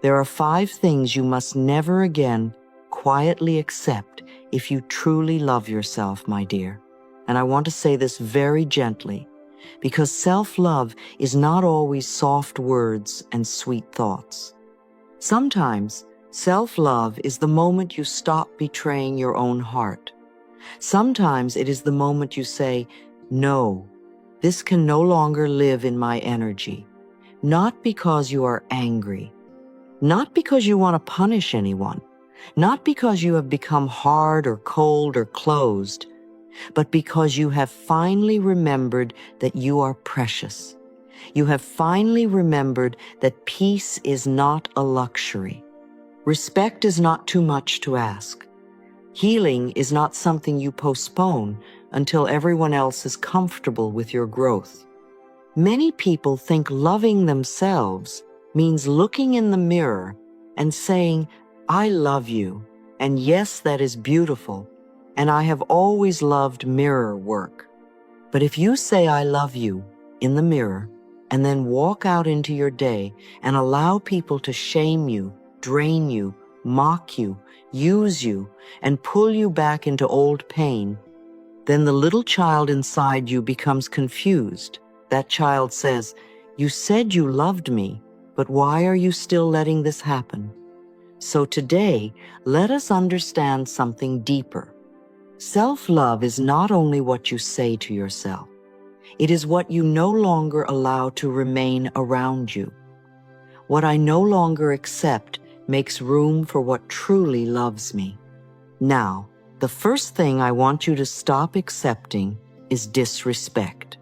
There are 5 things you must never again quietly accept if you truly love yourself, my dear. And I want to say this very gently, because self-love is not always soft words and sweet thoughts. Sometimes, self-love is the moment you stop betraying your own heart. Sometimes it is the moment you say, "No, this can no longer live in my energy." Not because you are angry, not because you want to punish anyone, not because you have become hard or cold or closed, but because you have finally remembered that you are precious. You have finally remembered that peace is not a luxury. Respect is not too much to ask. Healing is not something you postpone until everyone else is comfortable with your growth. Many people think loving themselves means looking in the mirror and saying, "I love you, and yes, that is beautiful, and I have always loved mirror work." But if you say, "I love you," in the mirror, and then walk out into your day and allow people to shame you, drain you, mock you, use you, and pull you back into old pain, then the little child inside you becomes confused. That child says, "You said you loved me, but why are you still letting this happen?" So today, let us understand something deeper. Self-love is not only what you say to yourself. It is what you no longer allow to remain around you. What I no longer accept makes room for what truly loves me. Now, the first thing I want you to stop accepting is disrespect.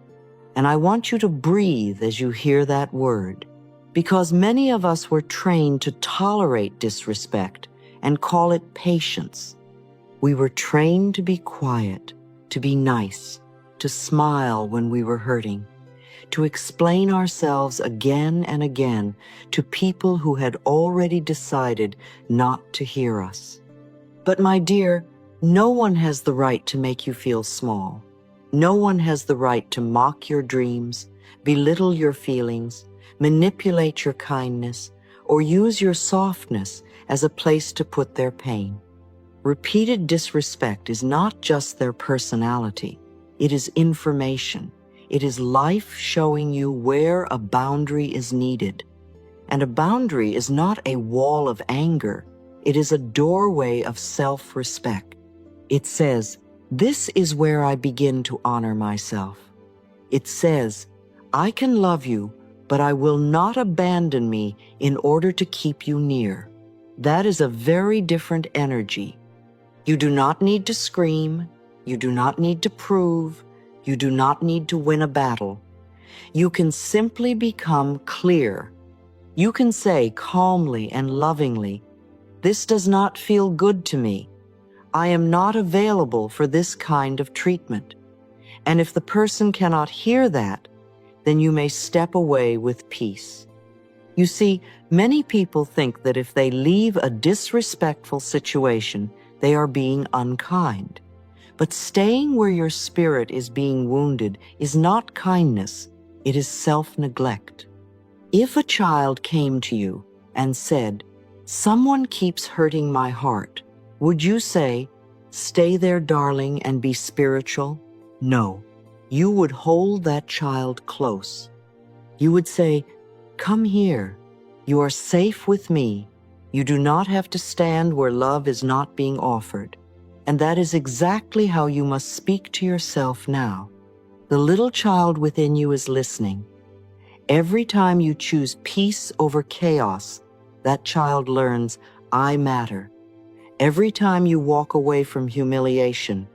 And I want you to breathe as you hear that word, because many of us were trained to tolerate disrespect and call it patience. We were trained to be quiet, to be nice, to smile when we were hurting, to explain ourselves again and again to people who had already decided not to hear us. But my dear, no one has the right to make you feel small. No one has the right to mock your dreams, belittle your feelings, manipulate your kindness, or use your softness as a place to put their pain. Repeated disrespect is not just their personality. It is information. It is life showing you where a boundary is needed. And a boundary is not a wall of anger. It is a doorway of self-respect. It says, "This is where I begin to honor myself." It says, "I can love you, but I will not abandon me in order to keep you near." That is a very different energy. You do not need to scream. You do not need to prove. You do not need to win a battle. You can simply become clear. You can say calmly and lovingly, "This does not feel good to me. I am not available for this kind of treatment." And if the person cannot hear that, then you may step away with peace. You see, many people think that if they leave a disrespectful situation, they are being unkind. But staying where your spirit is being wounded is not kindness, it is self-neglect. If a child came to you and said, "Someone keeps hurting my heart," would you say, "Stay there, darling, and be spiritual"? No. You would hold that child close. You would say, "Come here. You are safe with me. You do not have to stand where love is not being offered." And that is exactly how you must speak to yourself now. The little child within you is listening. Every time you choose peace over chaos, that child learns, "I matter." Every time you walk away from humiliation,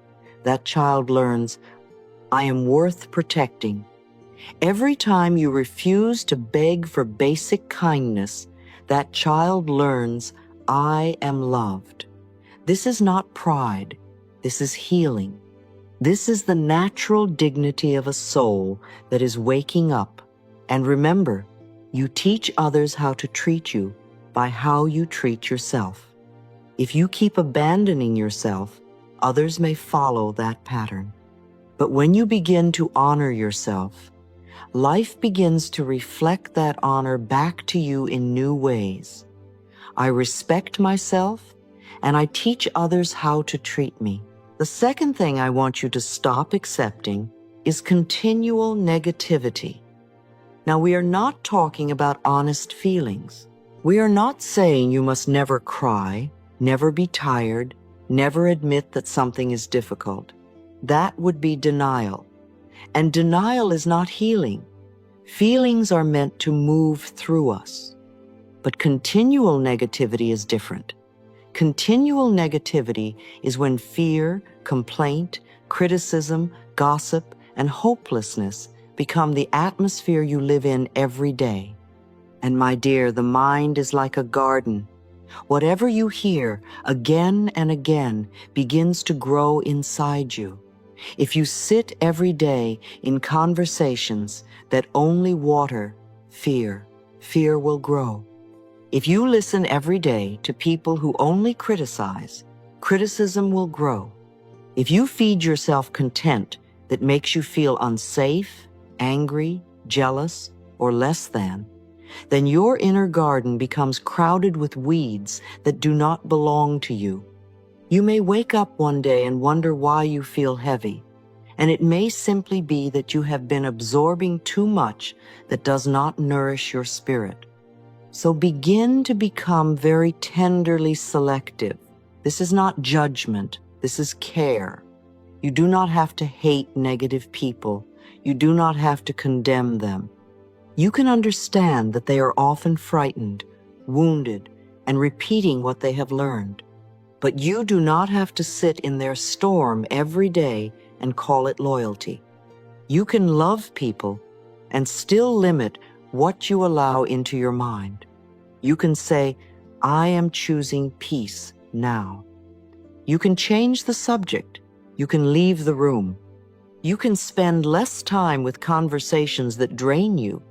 that child learns, "I am worth protecting." Every time you refuse to beg for basic kindness, that child learns, "I am loved." This is not pride. This is healing. This is the natural dignity of a soul that is waking up. And remember, you teach others how to treat you by how you treat yourself. If you keep abandoning yourself, others may follow that pattern. But when you begin to honor yourself, life begins to reflect that honor back to you in new ways. I respect myself, and I teach others how to treat me. The second thing I want you to stop accepting is continual negativity. Now, we are not talking about honest feelings. We are not saying you must never cry, never be tired, never admit that something is difficult. That would be denial. And denial is not healing. Feelings are meant to move through us. But continual negativity is different. Continual negativity is when fear, complaint, criticism, gossip, and hopelessness become the atmosphere you live in every day. And my dear, the mind is like a garden. Whatever you hear again and again begins to grow inside you. If you sit every day in conversations that only water fear, fear will grow. If you listen every day to people who only criticize, criticism will grow. If you feed yourself content that makes you feel unsafe, angry, jealous, or less than, then your inner garden becomes crowded with weeds that do not belong to you. You may wake up one day and wonder why you feel heavy, and it may simply be that you have been absorbing too much that does not nourish your spirit. So begin to become very tenderly selective. This is not judgment, this is care. You do not have to hate negative people. You do not have to condemn them. You can understand that they are often frightened, wounded, and repeating what they have learned. But you do not have to sit in their storm every day and call it loyalty. You can love people and still limit what you allow into your mind. You can say, I am choosing peace now. You can change the subject. You can leave the room. You can spend less time with conversations that drain you.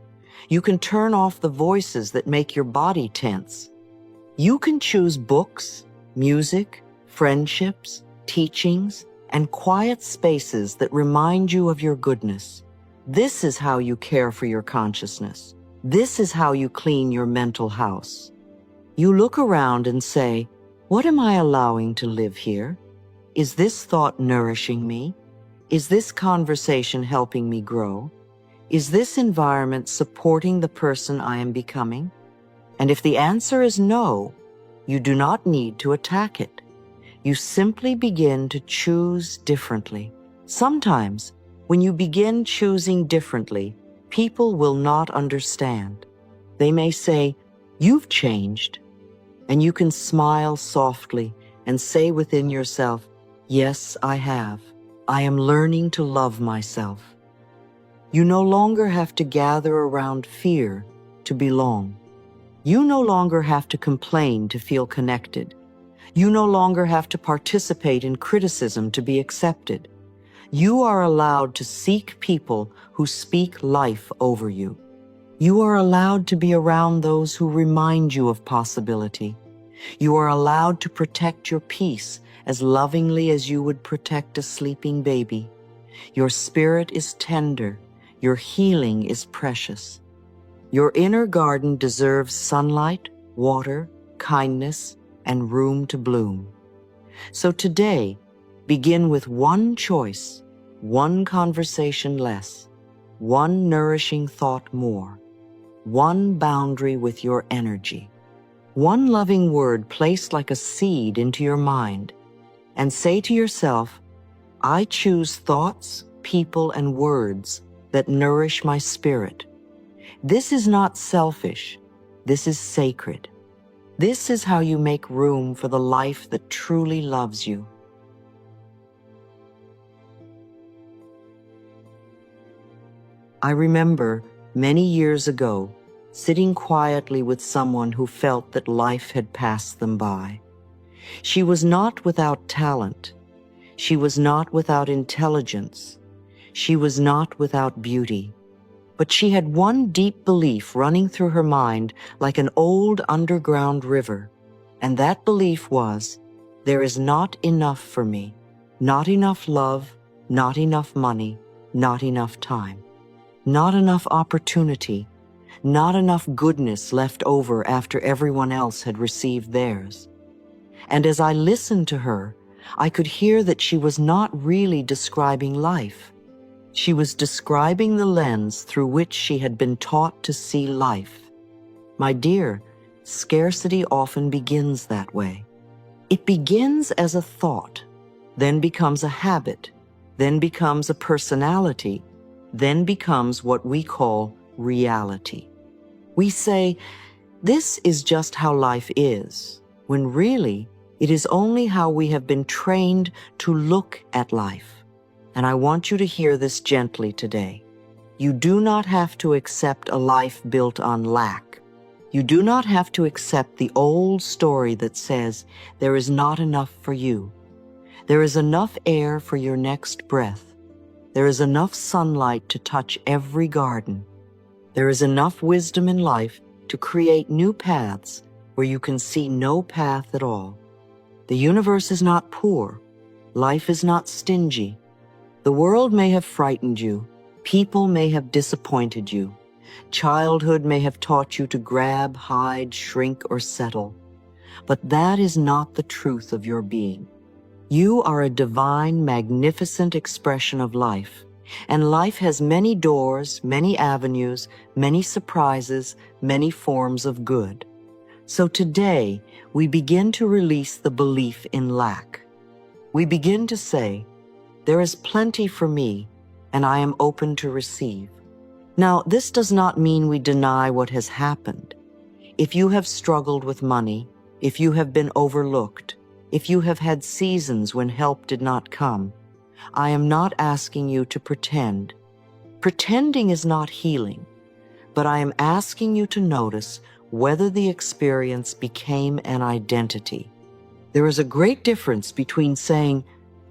You can turn off the voices that make your body tense. You can choose books, music, friendships, teachings, and quiet spaces that remind you of your goodness. This is how you care for your consciousness. This is how you clean your mental house. You look around and say, what am I allowing to live here? Is this thought nourishing me? Is this conversation helping me grow? Is this environment supporting the person I am becoming? And if the answer is no, you do not need to attack it. You simply begin to choose differently. Sometimes, when you begin choosing differently, people will not understand. They may say, you've changed. And you can smile softly and say within yourself, yes, I have. I am learning to love myself. You no longer have to gather around fear to belong. You no longer have to complain to feel connected. You no longer have to participate in criticism to be accepted. You are allowed to seek people who speak life over you. You are allowed to be around those who remind you of possibility. You are allowed to protect your peace as lovingly as you would protect a sleeping baby. Your spirit is tender. Your healing is precious. Your inner garden deserves sunlight, water, kindness, and room to bloom. So today, begin with one choice, one conversation less, one nourishing thought more, one boundary with your energy, one loving word placed like a seed into your mind, and say to yourself, I choose thoughts, people, and words that nourish my spirit. This is not selfish. This is sacred. This is how you make room for the life that truly loves you. I remember many years ago sitting quietly with someone who felt that life had passed them by. She was not without talent. She was not without intelligence. She was not without beauty. But she had one deep belief running through her mind like an old underground river. And that belief was, there is not enough for me. Not enough love, not enough money, not enough time. Not enough opportunity, not enough goodness left over after everyone else had received theirs. And as I listened to her, I could hear that she was not really describing life. She was describing the lens through which she had been taught to see life. My dear, scarcity often begins that way. It begins as a thought, then becomes a habit, then becomes a personality, then becomes what we call reality. We say, this is just how life is, when really, it is only how we have been trained to look at life. And I want you to hear this gently today. You do not have to accept a life built on lack. You do not have to accept the old story that says there is not enough for you. There is enough air for your next breath. There is enough sunlight to touch every garden. There is enough wisdom in life to create new paths where you can see no path at all. The universe is not poor. Life is not stingy. The world may have frightened you. People may have disappointed you. Childhood may have taught you to grab, hide, shrink, or settle. But that is not the truth of your being. You are a divine, magnificent expression of life. And life has many doors, many avenues, many surprises, many forms of good. So today, we begin to release the belief in lack. We begin to say, there is plenty for me, and I am open to receive. Now, this does not mean we deny what has happened. If you have struggled with money, if you have been overlooked, if you have had seasons when help did not come, I am not asking you to pretend. Pretending is not healing, but I am asking you to notice whether the experience became an identity. There is a great difference between saying,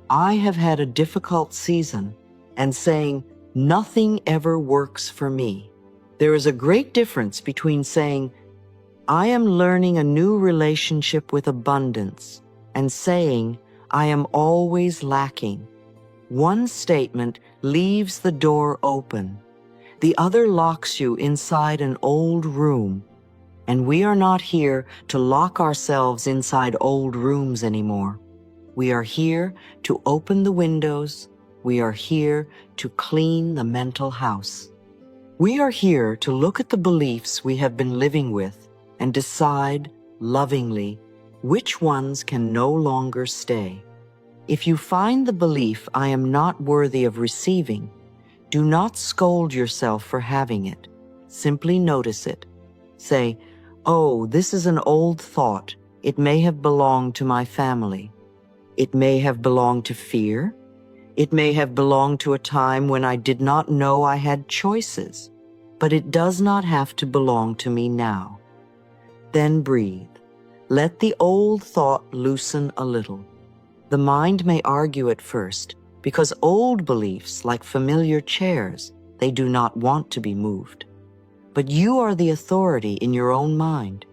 I have had a difficult season, and saying, nothing ever works for me. There is a great difference between saying, I am learning a new relationship with abundance, and saying, I am always lacking. One statement leaves the door open. The other locks you inside an old room. And we are not here to lock ourselves inside old rooms anymore. We are here to open the windows. We are here to clean the mental house. We are here to look at the beliefs we have been living with and decide, lovingly, which ones can no longer stay. If you find the belief, I am not worthy of receiving, do not scold yourself for having it. Simply notice it. Say, oh, this is an old thought. It may have belonged to my family. It may have belonged to fear. It may have belonged to a time when I did not know I had choices. But it does not have to belong to me now. Then breathe. Let the old thought loosen a little. The mind may argue at first, because old beliefs, like familiar chairs, they do not want to be moved. But you are the authority in your own mind.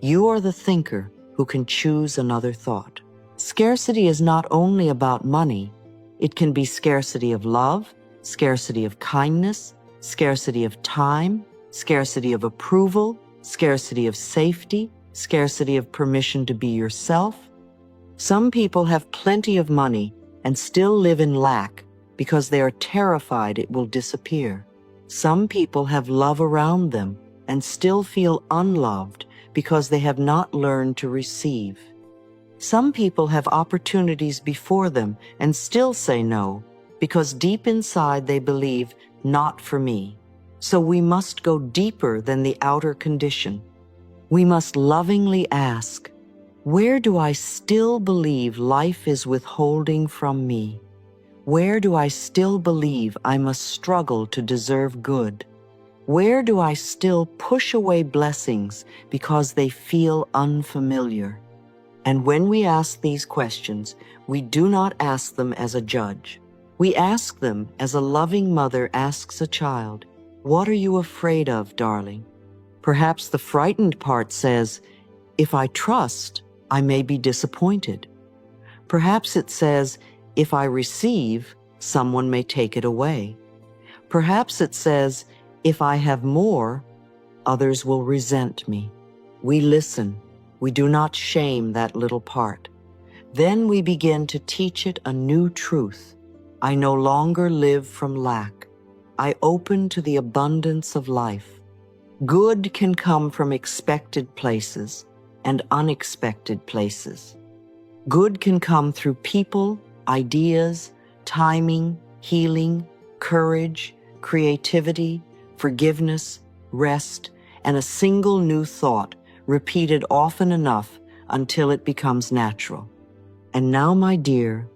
You are the thinker who can choose another thought. Scarcity is not only about money. It can be scarcity of love, scarcity of kindness, scarcity of time, scarcity of approval, scarcity of safety, scarcity of permission to be yourself. Some people have plenty of money and still live in lack because they are terrified it will disappear. Some people have love around them and still feel unloved because they have not learned to receive. Some people have opportunities before them and still say no because deep inside they believe, not for me. So we must go deeper than the outer condition. We must lovingly ask, where do I still believe life is withholding from me? Where do I still believe I must struggle to deserve good? Where do I still push away blessings because they feel unfamiliar? And when we ask these questions, we do not ask them as a judge. We ask them as a loving mother asks a child, what are you afraid of, darling? Perhaps the frightened part says, if I trust, I may be disappointed. Perhaps it says, if I receive, someone may take it away. Perhaps it says, if I have more, others will resent me. We listen. We do not shame that little part. Then we begin to teach it a new truth. I no longer live from lack. I open to the abundance of life. Good can come from expected places and unexpected places. Good can come through people, ideas, timing, healing, courage, creativity, forgiveness, rest, and a single new thought repeated often enough until it becomes natural. And now, my dear,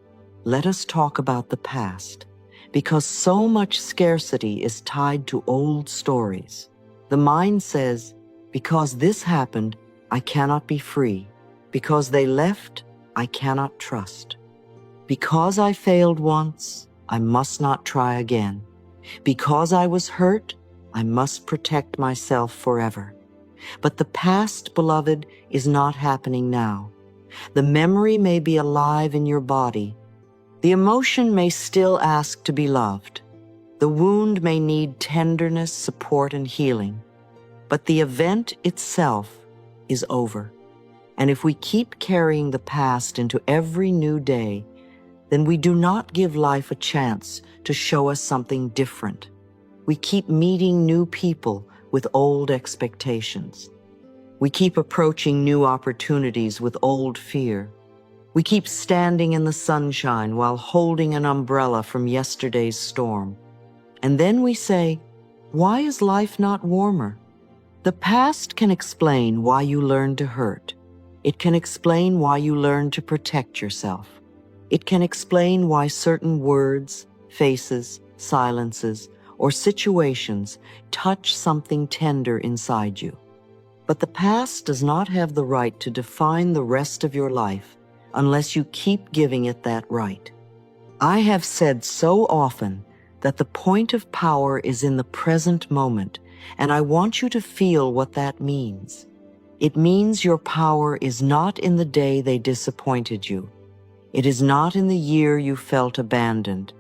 let us talk about the past, because so much scarcity is tied to old stories. The mind says, because this happened, I cannot be free. Because they left, I cannot trust. Because I failed once, I must not try again. Because I was hurt, I must protect myself forever. But the past, beloved, is not happening now. The memory may be alive in your body. The emotion may still ask to be loved. The wound may need tenderness, support, and healing. But the event itself is over. And if we keep carrying the past into every new day, then we do not give life a chance to show us something different. We keep meeting new people with old expectations. We keep approaching new opportunities with old fear. We keep standing in the sunshine while holding an umbrella from yesterday's storm. And then we say, why is life not warmer? The past can explain why you learned to hurt. It can explain why you learned to protect yourself. It can explain why certain words, faces, silences, or situations touch something tender inside you. But the past does not have the right to define the rest of your life unless you keep giving it that right. I have said so often that the point of power is in the present moment, and I want you to feel what that means. It means your power is not in the day they disappointed you. It is not in the year you felt abandoned.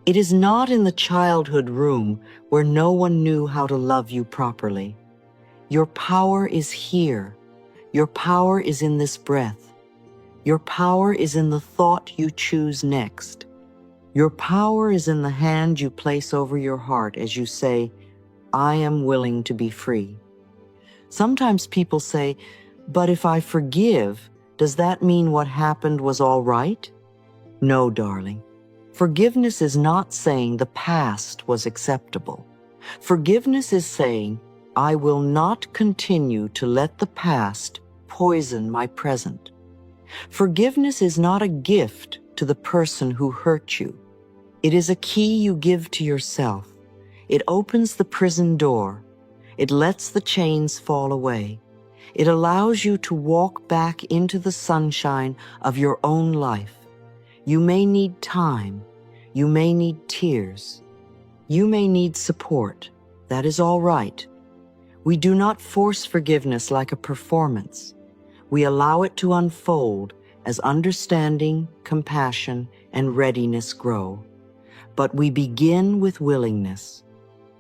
It is not in the childhood room where no one knew how to love you properly. Your power is here. Your power is in this breath. Your power is in the thought you choose next. Your power is in the hand you place over your heart as you say, I am willing to be free. Sometimes people say, but if I forgive, does that mean what happened was all right? No, darling. Forgiveness is not saying the past was acceptable. Forgiveness is saying, I will not continue to let the past poison my present. Forgiveness is not a gift to the person who hurt you. It is a key you give to yourself. It opens the prison door. It lets the chains fall away. It allows you to walk back into the sunshine of your own life. You may need time. You may need tears. You may need support. That is all right. We do not force forgiveness like a performance. We allow it to unfold as understanding, compassion, and readiness grow. But we begin with willingness.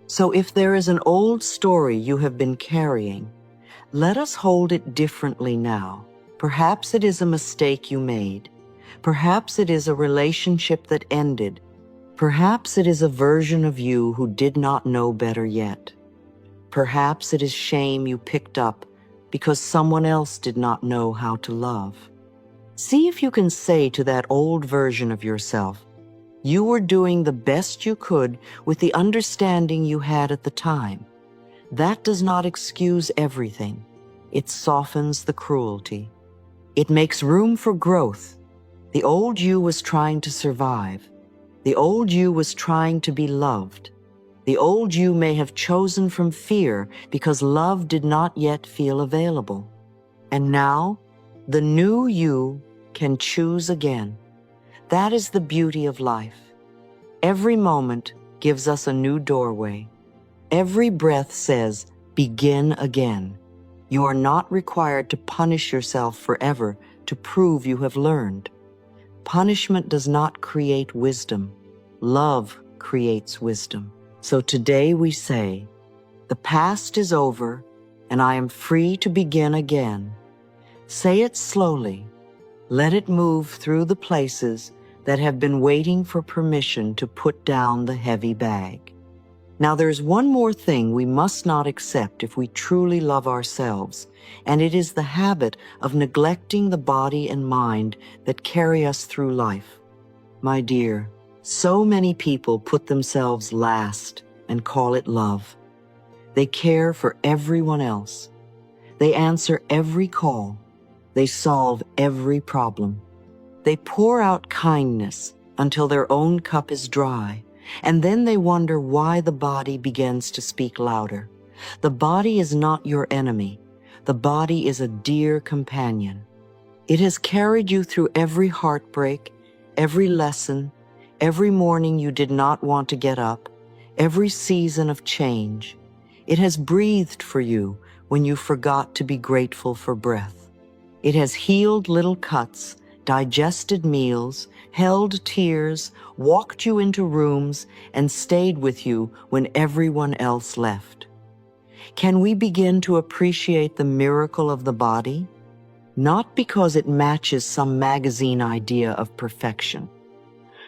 So if there is an old story you have been carrying, let us hold it differently now. Perhaps it is a mistake you made. Perhaps it is a relationship that ended. Perhaps it is a version of you who did not know better yet. Perhaps it is shame you picked up because someone else did not know how to love. See if you can say to that old version of yourself, you were doing the best you could with the understanding you had at the time. That does not excuse everything. It softens the cruelty. It makes room for growth. The old you was trying to survive. The old you was trying to be loved. The old you may have chosen from fear because love did not yet feel available. And now, the new you can choose again. That is the beauty of life. Every moment gives us a new doorway. Every breath says, begin again. You are not required to punish yourself forever to prove you have learned. Punishment does not create wisdom. Love creates wisdom. So today we say, The past is over, and I am free to begin again. Say it slowly. Let it move through the places that have been waiting for permission to put down the heavy bag. Now there's one more thing we must not accept if we truly love ourselves, and it is the habit of neglecting the body and mind that carry us through life. My dear, so many people put themselves last and call it love. They care for everyone else. They answer every call. They solve every problem. They pour out kindness until their own cup is dry, and then they wonder why the body begins to speak louder. The body is not your enemy. The body is a dear companion. It has carried you through every heartbreak, every lesson, every morning you did not want to get up, every season of change. It has breathed for you when you forgot to be grateful for breath. It has healed little cuts, digested meals, held tears, walked you into rooms, and stayed with you when everyone else left. Can we begin to appreciate the miracle of the body? Not because it matches some magazine idea of perfection,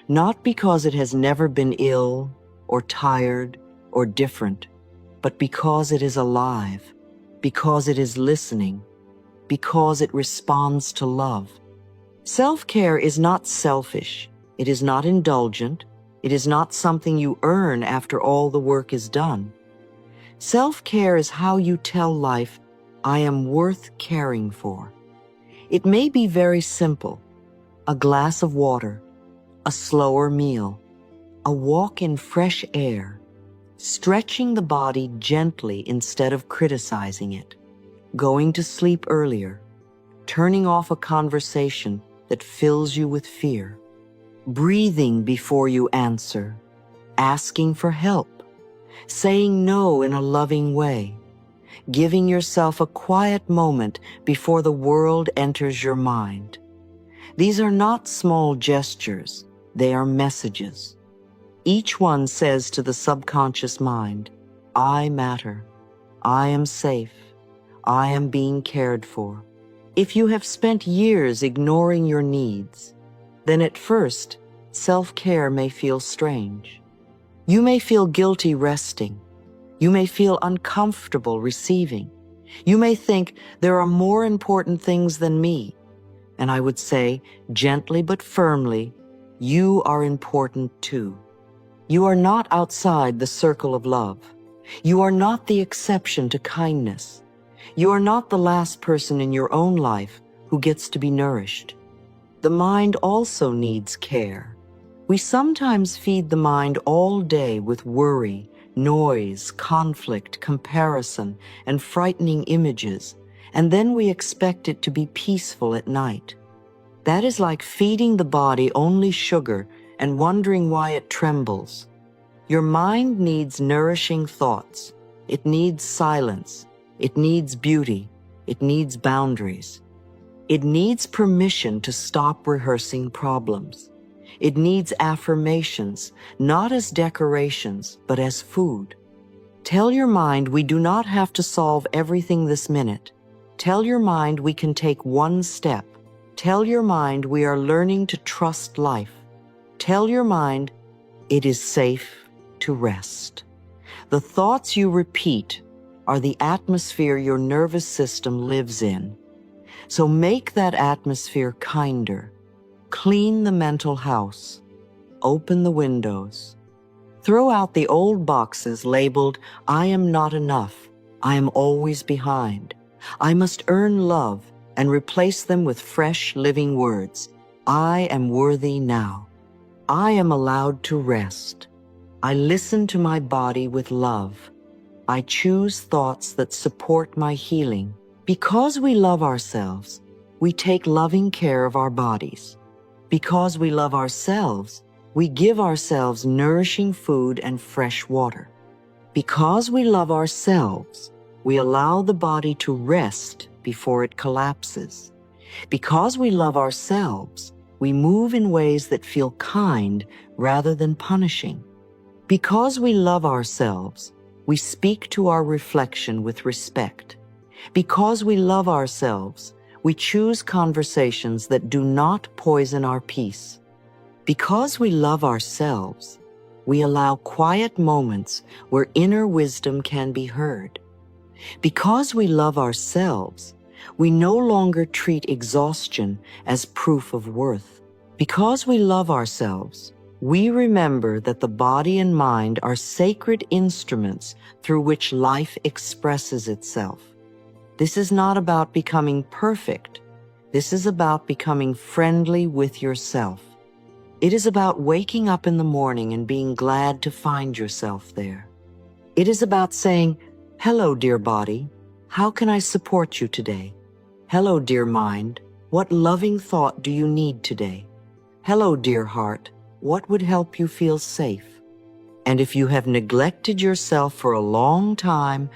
not because it has never been ill or tired or different, but because it is alive, because it is listening, because it responds to love. Self-care is not selfish. It is not indulgent. It is not something you earn after all the work is done. Self-care is how you tell life, I am worth caring for. It may be very simple: a glass of water, a slower meal, a walk in fresh air, stretching the body gently instead of criticizing it, going to sleep earlier, turning off a conversation that fills you with fear, breathing before you answer, asking for help, saying no in a loving way, giving yourself a quiet moment before the world enters your mind. These are not small gestures, they are messages. Each one says to the subconscious mind, I matter, I am safe, I am being cared for. If you have spent years ignoring your needs, then at first, self-care may feel strange. You may feel guilty resting. You may feel uncomfortable receiving. You may think there are more important things than me. And I would say, gently but firmly, you are important too. You are not outside the circle of love. You are not the exception to kindness. You are not the last person in your own life who gets to be nourished. The mind also needs care. We sometimes feed the mind all day with worry, noise, conflict, comparison, and frightening images, and then we expect it to be peaceful at night. That is like feeding the body only sugar and wondering why it trembles. Your mind needs nourishing thoughts. It needs silence. It needs beauty. It needs boundaries. It needs permission to stop rehearsing problems. It needs affirmations, not as decorations, but as food. Tell your mind we do not have to solve everything this minute. Tell your mind we can take one step. Tell your mind we are learning to trust life. Tell your mind it is safe to rest. The thoughts you repeat are the atmosphere your nervous system lives in. So make that atmosphere kinder. Clean the mental house. Open the windows. Throw out the old boxes labeled, I am not enough. I am always behind. I must earn love, and replace them with fresh, living words. I am worthy now. I am allowed to rest. I listen to my body with love. I choose thoughts that support my healing. Because we love ourselves, we take loving care of our bodies. Because we love ourselves, we give ourselves nourishing food and fresh water. Because we love ourselves, we allow the body to rest before it collapses. Because we love ourselves, we move in ways that feel kind rather than punishing. Because we love ourselves, we speak to our reflection with respect. Because we love ourselves, we choose conversations that do not poison our peace. Because we love ourselves, we allow quiet moments where inner wisdom can be heard. Because we love ourselves, we no longer treat exhaustion as proof of worth. Because we love ourselves, we remember that the body and mind are sacred instruments through which life expresses itself. This is not about becoming perfect. This is about becoming friendly with yourself. It is about waking up in the morning and being glad to find yourself there. It is about saying, "Hello, dear body. How can I support you today? Hello, dear mind. What loving thought do you need today? Hello, dear heart. What would help you feel safe?" And if you have neglected yourself for a long time,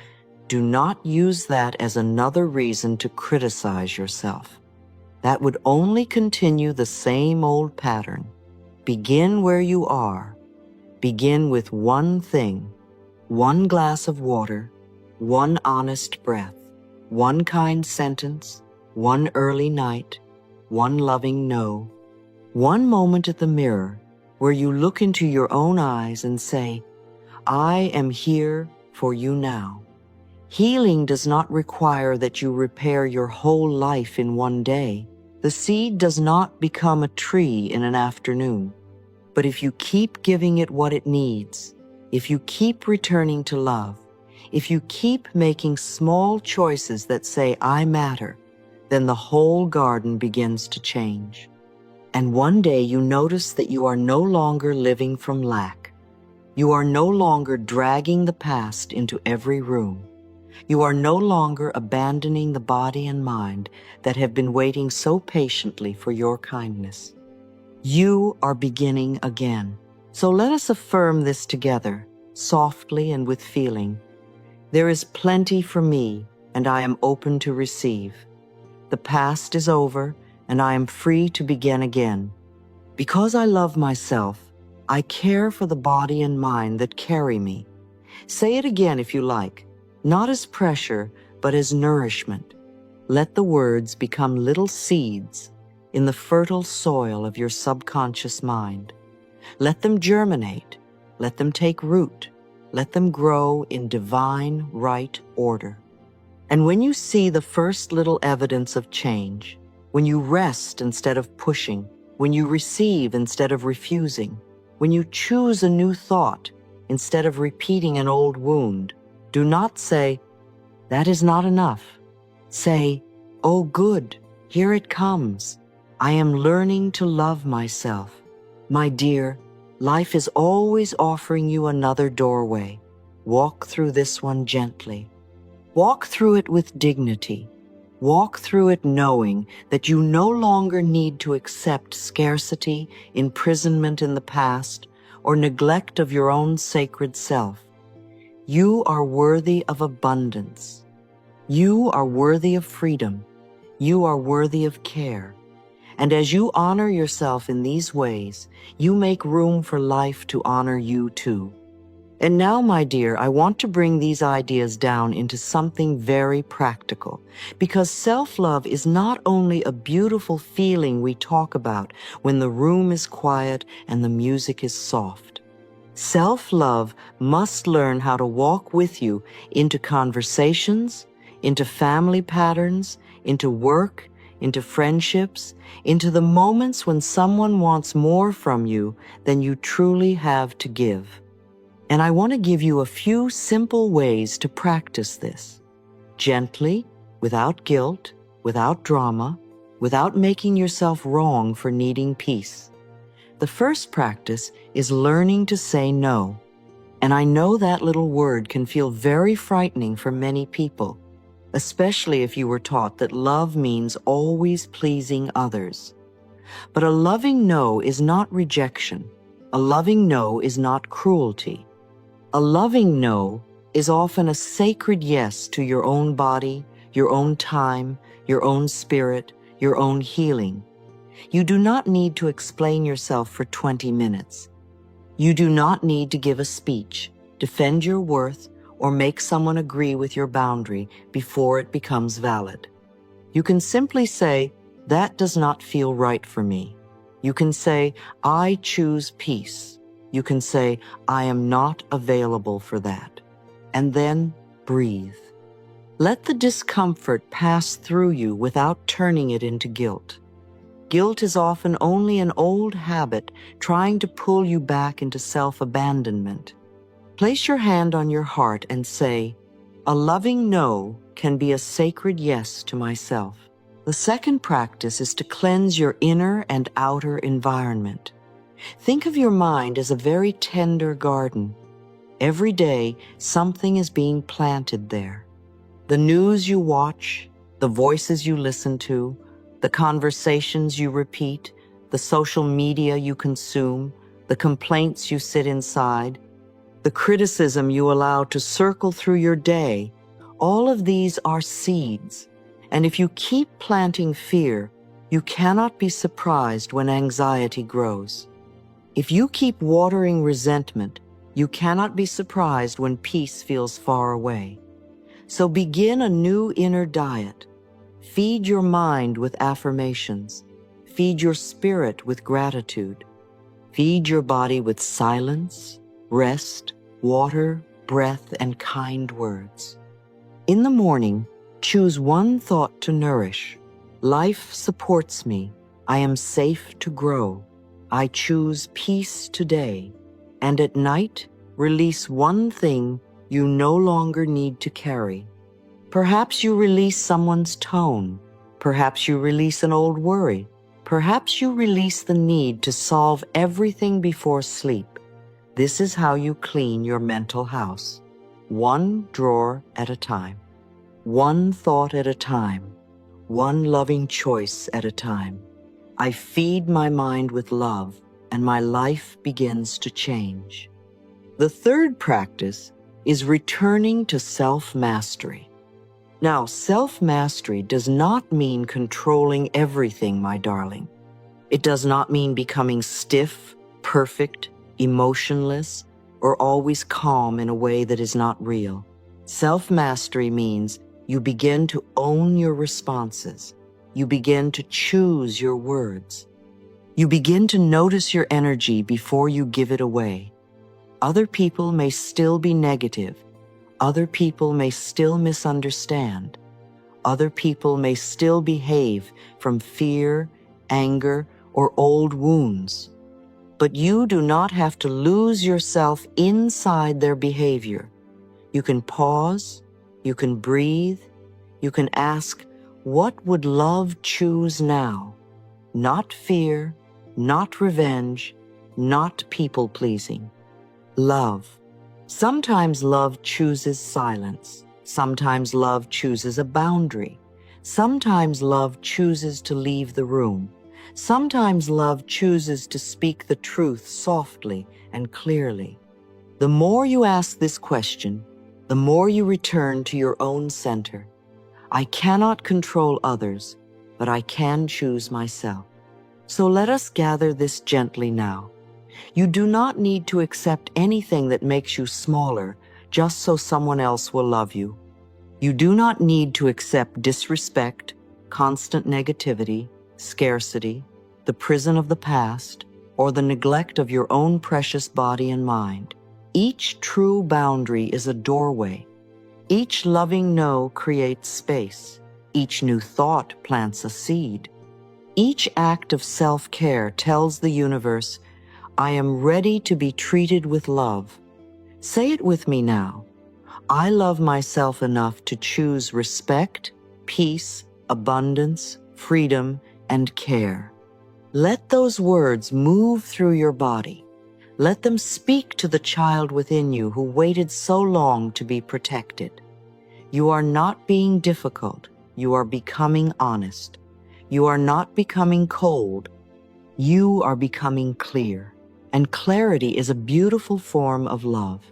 do not use that as another reason to criticize yourself. That would only continue the same old pattern. Begin where you are. Begin with one thing, one glass of water, one honest breath, one kind sentence, one early night, one loving no, one moment at the mirror where you look into your own eyes and say, "I am here for you now." Healing does not require that you repair your whole life in one day. The seed does not become a tree in an afternoon. But if you keep giving it what it needs, if you keep returning to love, if you keep making small choices that say, "I matter," then the whole garden begins to change. And one day you notice that you are no longer living from lack. You are no longer dragging the past into every room. You are no longer abandoning the body and mind that have been waiting so patiently for your kindness. You are beginning again. So let us affirm this together, softly and with feeling. There is plenty for me, and I am open to receive. The past is over, and I am free to begin again. Because I love myself, I care for the body and mind that carry me. Say it again if you like, not as pressure, but as nourishment. Let the words become little seeds in the fertile soil of your subconscious mind. Let them germinate. Let them take root. Let them grow in divine right order. And when you see the first little evidence of change, when you rest instead of pushing, when you receive instead of refusing, when you choose a new thought instead of repeating an old wound, do not say, "That is not enough." Say, "Oh, good, here it comes. I am learning to love myself." My dear, life is always offering you another doorway. Walk through this one gently. Walk through it with dignity. Walk through it knowing that you no longer need to accept scarcity, imprisonment in the past, or neglect of your own sacred self. You are worthy of abundance. You are worthy of freedom. You are worthy of care. And as you honor yourself in these ways, you make room for life to honor you too. And now, my dear, I want to bring these ideas down into something very practical, because self-love is not only a beautiful feeling we talk about when the room is quiet and the music is soft. Self-love must learn how to walk with you into conversations, into family patterns, into work, into friendships, into the moments when someone wants more from you than you truly have to give. And I want to give you a few simple ways to practice this. Gently, without guilt, without drama, without making yourself wrong for needing peace. The first practice is learning to say no. And I know that little word can feel very frightening for many people, especially if you were taught that love means always pleasing others. But a loving no is not rejection. A loving no is not cruelty. A loving no is often a sacred yes to your own body, your own time, your own spirit, your own healing. You do not need to explain yourself for 20 minutes. You do not need to give a speech, defend your worth, or make someone agree with your boundary before it becomes valid. You can simply say, "That does not feel right for me." You can say, "I choose peace." You can say, "I am not available for that." And then breathe. Let the discomfort pass through you without turning it into guilt. Guilt is often only an old habit trying to pull you back into self-abandonment. Place your hand on your heart and say, "A loving no can be a sacred yes to myself." The second practice is to cleanse your inner and outer environment. Think of your mind as a very tender garden. Every day, something is being planted there. The news you watch, the voices you listen to, the conversations you repeat, the social media you consume, the complaints you sit inside, the criticism you allow to circle through your day, all of these are seeds. And if you keep planting fear, you cannot be surprised when anxiety grows. If you keep watering resentment, you cannot be surprised when peace feels far away. So begin a new inner diet. Feed your mind with affirmations. Feed your spirit with gratitude. Feed your body with silence, rest, water, breath, and kind words. In the morning, choose one thought to nourish. Life supports me. I am safe to grow. I choose peace today. And at night, release one thing you no longer need to carry. Perhaps you release someone's tone. Perhaps you release an old worry. Perhaps you release the need to solve everything before sleep. This is how you clean your mental house. One drawer at a time. One thought at a time. One loving choice at a time. I feed my mind with love, and my life begins to change. The third practice is returning to self-mastery. Now, self-mastery does not mean controlling everything, my darling. It does not mean becoming stiff, perfect, emotionless, or always calm in a way that is not real. Self-mastery means you begin to own your responses. You begin to choose your words. You begin to notice your energy before you give it away. Other people may still be negative. Other people may still misunderstand. Other people may still behave from fear, anger, or old wounds. But you do not have to lose yourself inside their behavior. You can pause, you can breathe, you can ask, what would love choose now? Not fear, not revenge, not people-pleasing. Love. Sometimes love chooses silence. Sometimes love chooses a boundary. Sometimes love chooses to leave the room. Sometimes love chooses to speak the truth softly and clearly. The more you ask this question, the more you return to your own center. I cannot control others, but I can choose myself. So let us gather this gently now. You do not need to accept anything that makes you smaller just so someone else will love you. You do not need to accept disrespect, constant negativity, scarcity, the prison of the past, or the neglect of your own precious body and mind. Each true boundary is a doorway. Each loving no creates space. Each new thought plants a seed. Each act of self-care tells the universe, I am ready to be treated with love. Say it with me now. I love myself enough to choose respect, peace, abundance, freedom, and care. Let those words move through your body. Let them speak to the child within you who waited so long to be protected. You are not being difficult. You are becoming honest. You are not becoming cold. You are becoming clear. And clarity is a beautiful form of love.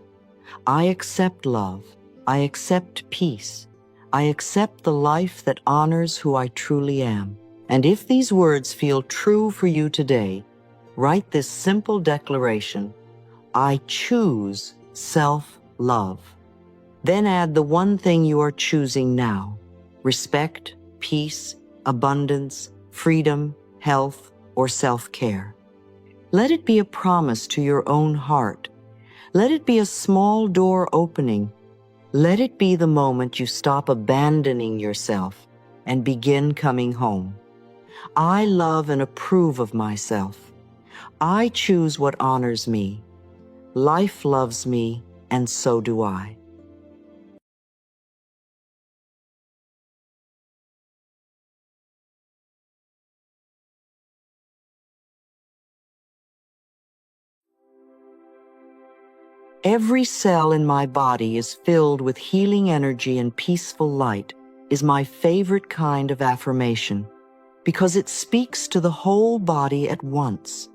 I accept love. I accept peace. I accept the life that honors who I truly am. And if these words feel true for you today, write this simple declaration: I choose self-love. Then add the one thing you are choosing now: respect, peace, abundance, freedom, health, or self-care. Let it be a promise to your own heart. Let it be a small door opening. Let it be the moment you stop abandoning yourself and begin coming home. I love and approve of myself. I choose what honors me. Life loves me, and so do I. Every cell in my body is filled with healing energy and peaceful light is my favorite kind of affirmation because it speaks to the whole body at once,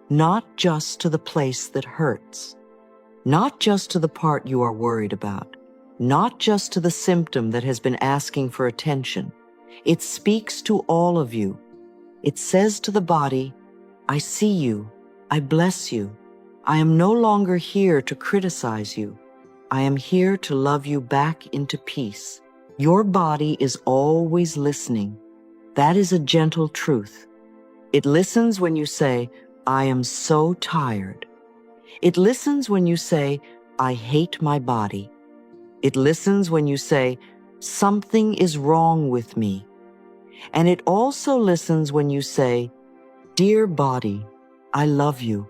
not just to the place that hurts, not just to the part you are worried about, not just to the symptom that has been asking for attention. It speaks to all of you. It says to the body, I see you, I bless you. I am no longer here to criticize you. I am here to love you back into peace. Your body is always listening. That is a gentle truth. It listens when you say, I am so tired. It listens when you say, I hate my body. It listens when you say, something is wrong with me. And it also listens when you say, dear body, I love you.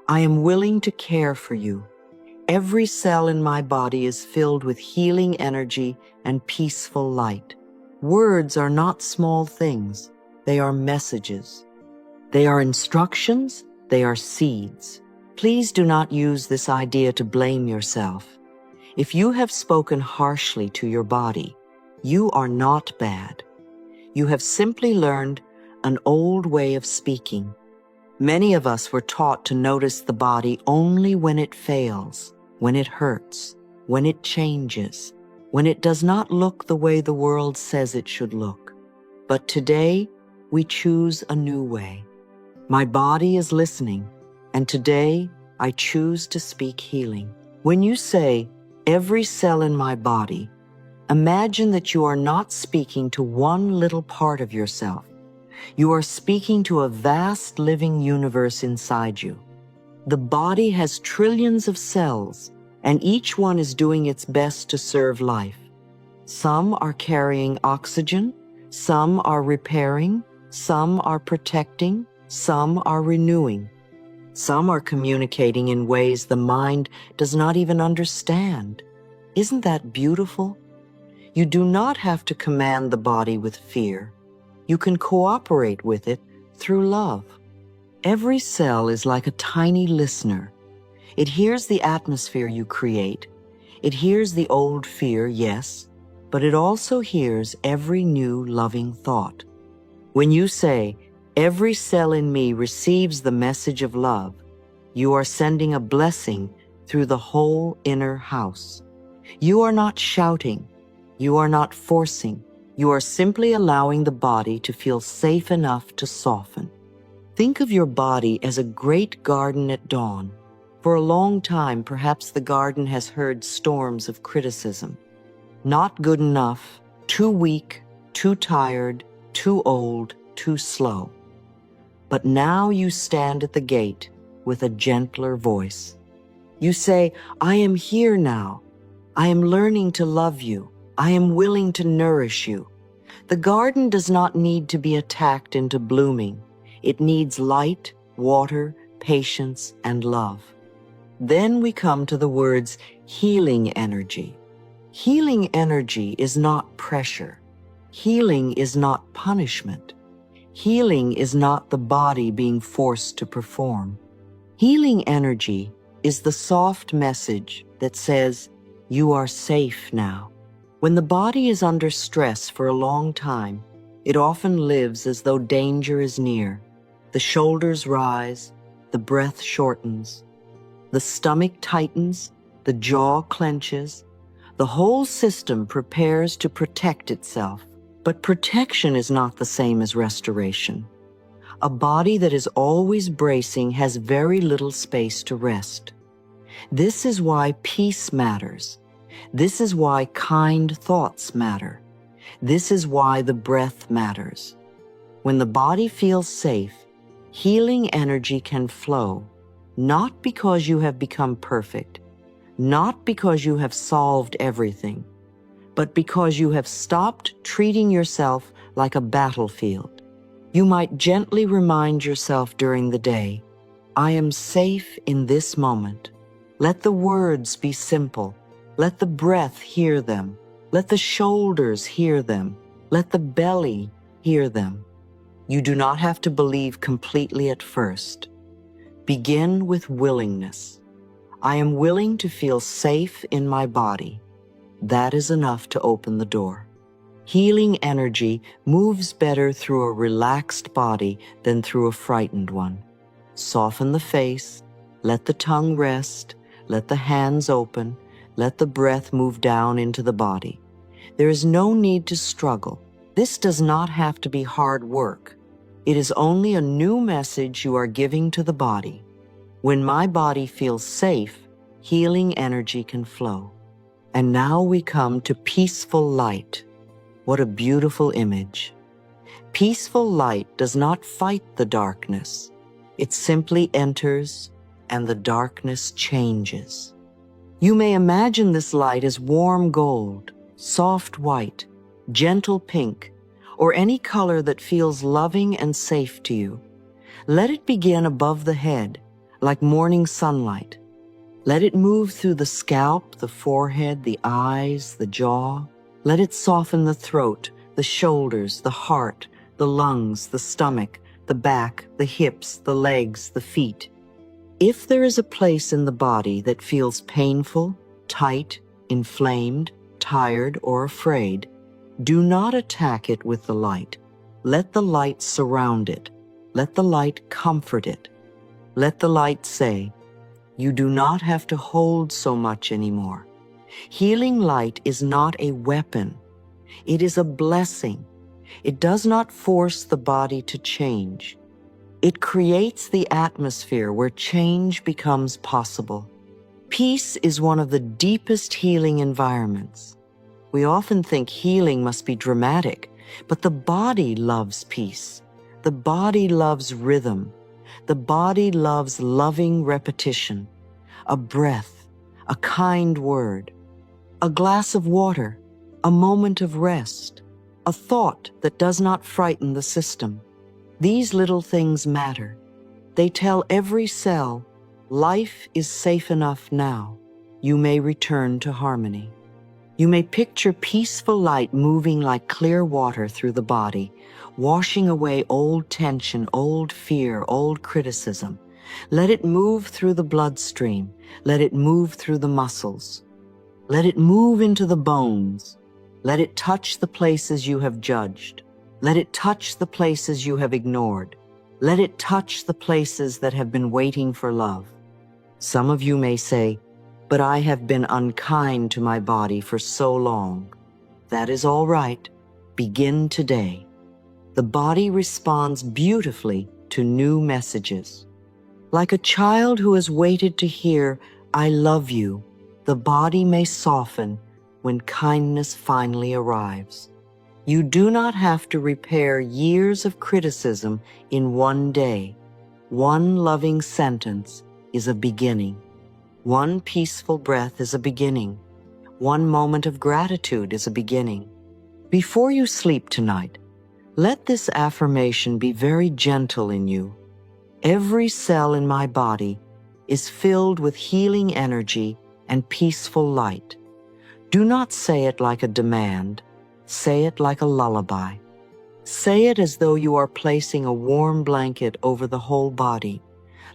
I am willing to care for you. Every cell in my body is filled with healing energy and peaceful light. Words are not small things. They are messages. They are instructions. They are seeds. Please do not use this idea to blame yourself. If you have spoken harshly to your body, you are not bad. You have simply learned an old way of speaking. Many of us were taught to notice the body only when it fails, when it hurts, when it changes, when it does not look the way the world says it should look. But today, we choose a new way. My body is listening, and today I choose to speak healing. When you say, every cell in my body, imagine that you are not speaking to one little part of yourself. You are speaking to a vast living universe inside you. The body has trillions of cells, and each one is doing its best to serve life. Some are carrying oxygen, some are repairing, some are protecting, some are renewing. Some are communicating in ways the mind does not even understand. Isn't that beautiful? You do not have to command the body with fear. You can cooperate with it through love. Every cell is like a tiny listener. It hears the atmosphere you create. It hears the old fear, yes, but it also hears every new loving thought. When you say, every cell in me receives the message of love, you are sending a blessing through the whole inner house. You are not shouting. You are not forcing. You are simply allowing the body to feel safe enough to soften. Think of your body as a great garden at dawn. For a long time, perhaps the garden has heard storms of criticism. Not good enough, too weak, too tired, too old, too slow. But now you stand at the gate with a gentler voice. You say, I am here now. I am learning to love you. I am willing to nourish you. The garden does not need to be attacked into blooming. It needs light, water, patience, and love. Then we come to the words healing energy. Healing energy is not pressure. Healing is not punishment. Healing is not the body being forced to perform. Healing energy is the soft message that says, you are safe now. When the body is under stress for a long time, it often lives as though danger is near. The shoulders rise, the breath shortens, the stomach tightens, the jaw clenches. The whole system prepares to protect itself. But protection is not the same as restoration. A body that is always bracing has very little space to rest. This is why peace matters. This is why kind thoughts matter. This is why the breath matters. When the body feels safe, healing energy can flow, not because you have become perfect, not because you have solved everything, but because you have stopped treating yourself like a battlefield. You might gently remind yourself during the day, I am safe in this moment. Let the words be simple. Let the breath hear them. Let the shoulders hear them. Let the belly hear them. You do not have to believe completely at first. Begin with willingness. I am willing to feel safe in my body. That is enough to open the door. Healing energy moves better through a relaxed body than through a frightened one. Soften the face, let the tongue rest, let the hands open, let the breath move down into the body. There is no need to struggle. This does not have to be hard work. It is only a new message you are giving to the body. When my body feels safe, healing energy can flow. And now we come to peaceful light. What a beautiful image. Peaceful light does not fight the darkness. It simply enters, and the darkness changes. You may imagine this light as warm gold, soft white, gentle pink, or any color that feels loving and safe to you. Let it begin above the head, like morning sunlight. Let it move through the scalp, the forehead, the eyes, the jaw. Let it soften the throat, the shoulders, the heart, the lungs, the stomach, the back, the hips, the legs, the feet. If there is a place in the body that feels painful, tight, inflamed, tired, or afraid, do not attack it with the light. Let the light surround it. Let the light comfort it. Let the light say, you do not have to hold so much anymore. Healing light is not a weapon. It is a blessing. It does not force the body to change. It creates the atmosphere where change becomes possible. Peace is one of the deepest healing environments. We often think healing must be dramatic, but the body loves peace. The body loves rhythm. The body loves loving repetition, a breath, a kind word, a glass of water, a moment of rest, a thought that does not frighten the system. These little things matter. They tell every cell, life is safe enough now. You may return to harmony. You may picture peaceful light moving like clear water through the body, washing away old tension, old fear, old criticism. Let it move through the bloodstream. Let it move through the muscles. Let it move into the bones. Let it touch the places you have judged. Let it touch the places you have ignored. Let it touch the places that have been waiting for love. Some of you may say, but I have been unkind to my body for so long. That is all right. Begin today. The body responds beautifully to new messages. Like a child who has waited to hear, I love you, the body may soften when kindness finally arrives. You do not have to repair years of criticism in one day. One loving sentence is a beginning. One peaceful breath is a beginning. One moment of gratitude is a beginning. Before you sleep tonight, let this affirmation be very gentle in you. Every cell in my body is filled with healing energy and peaceful light. Do not say it like a demand. Say it like a lullaby. Say it as though you are placing a warm blanket over the whole body.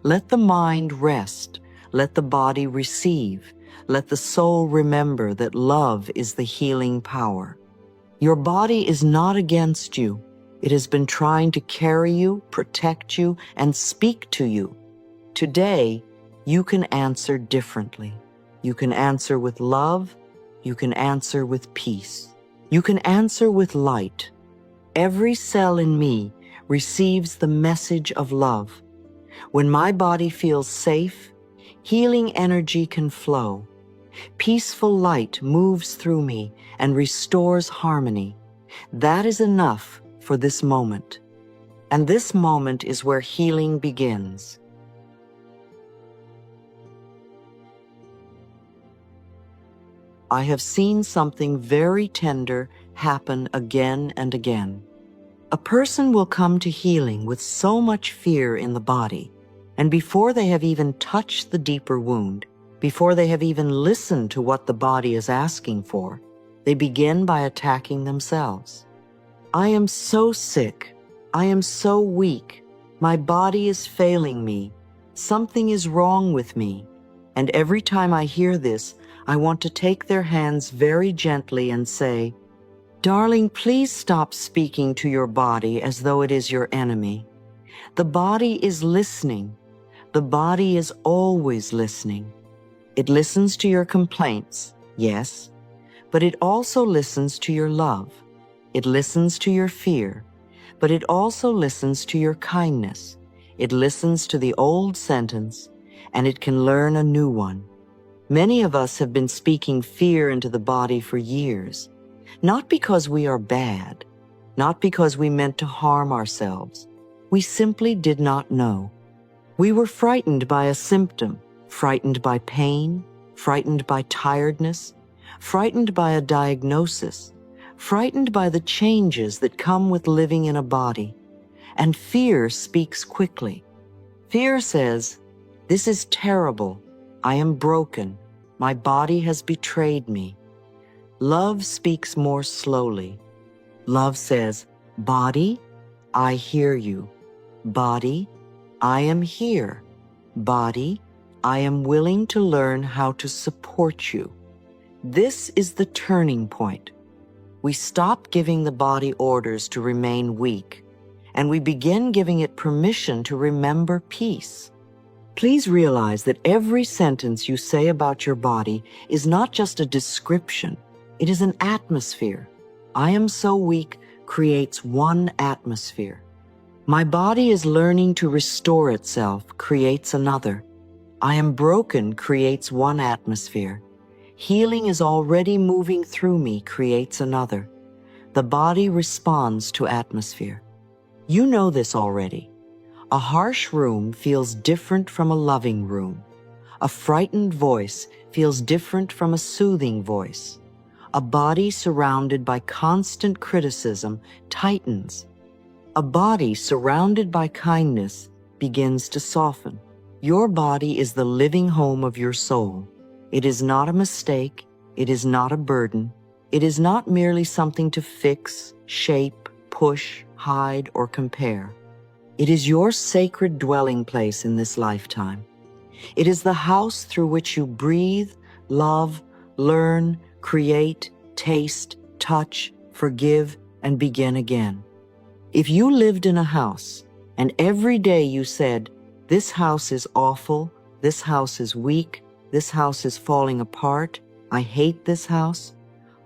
Let the mind rest. Let the body receive. Let the soul remember that love is the healing power. Your body is not against you. It has been trying to carry you, protect you, and speak to you. Today, you can answer differently. You can answer with love. You can answer with peace. You can answer with light. Every cell in me receives the message of love. When my body feels safe, healing energy can flow. Peaceful light moves through me and restores harmony. That is enough for this moment. And this moment is where healing begins. I have seen something very tender happen again and again. A person will come to healing with so much fear in the body, and before they have even touched the deeper wound, before they have even listened to what the body is asking for, they begin by attacking themselves. I am so sick. I am so weak. My body is failing me. Something is wrong with me. And every time I hear this, I want to take their hands very gently and say, "Darling, please stop speaking to your body as though it is your enemy. The body is listening. The body is always listening. It listens to your complaints, yes, but it also listens to your love. It listens to your fear, but it also listens to your kindness. It listens to the old sentence, and it can learn a new one." Many of us have been speaking fear into the body for years, not because we are bad, not because we meant to harm ourselves. We simply did not know. We were frightened by a symptom, frightened by pain, frightened by tiredness, frightened by a diagnosis, frightened by the changes that come with living in a body. And fear speaks quickly. Fear says, "This is terrible. I am broken. My body has betrayed me." Love speaks more slowly. Love says, "Body, I hear you. Body, I am here. Body, I am willing to learn how to support you." This is the turning point. We stop giving the body orders to remain weak, and we begin giving it permission to remember peace. Please realize that every sentence you say about your body is not just a description, it is an atmosphere. I am so weak creates one atmosphere. My body is learning to restore itself creates another. I am broken creates one atmosphere. Healing is already moving through me creates another. The body responds to atmosphere. You know this already. A harsh room feels different from a loving room. A frightened voice feels different from a soothing voice. A body surrounded by constant criticism tightens. A body surrounded by kindness begins to soften. Your body is the living home of your soul. It is not a mistake. It is not a burden. It is not merely something to fix, shape, push, hide, or compare. It is your sacred dwelling place in this lifetime. It is the house through which you breathe, love, learn, create, taste, touch, forgive, and begin again. If you lived in a house and every day you said, "This house is awful, this house is weak, this house is falling apart, I hate this house,"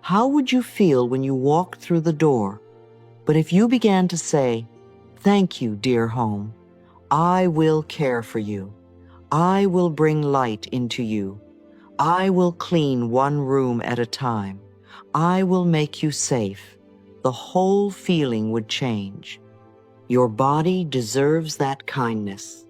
how would you feel when you walked through the door? But if you began to say, "Thank you, dear home. I will care for you. I will bring light into you. I will clean one room at a time. I will make you safe," the whole feeling would change. Your body deserves that kindness.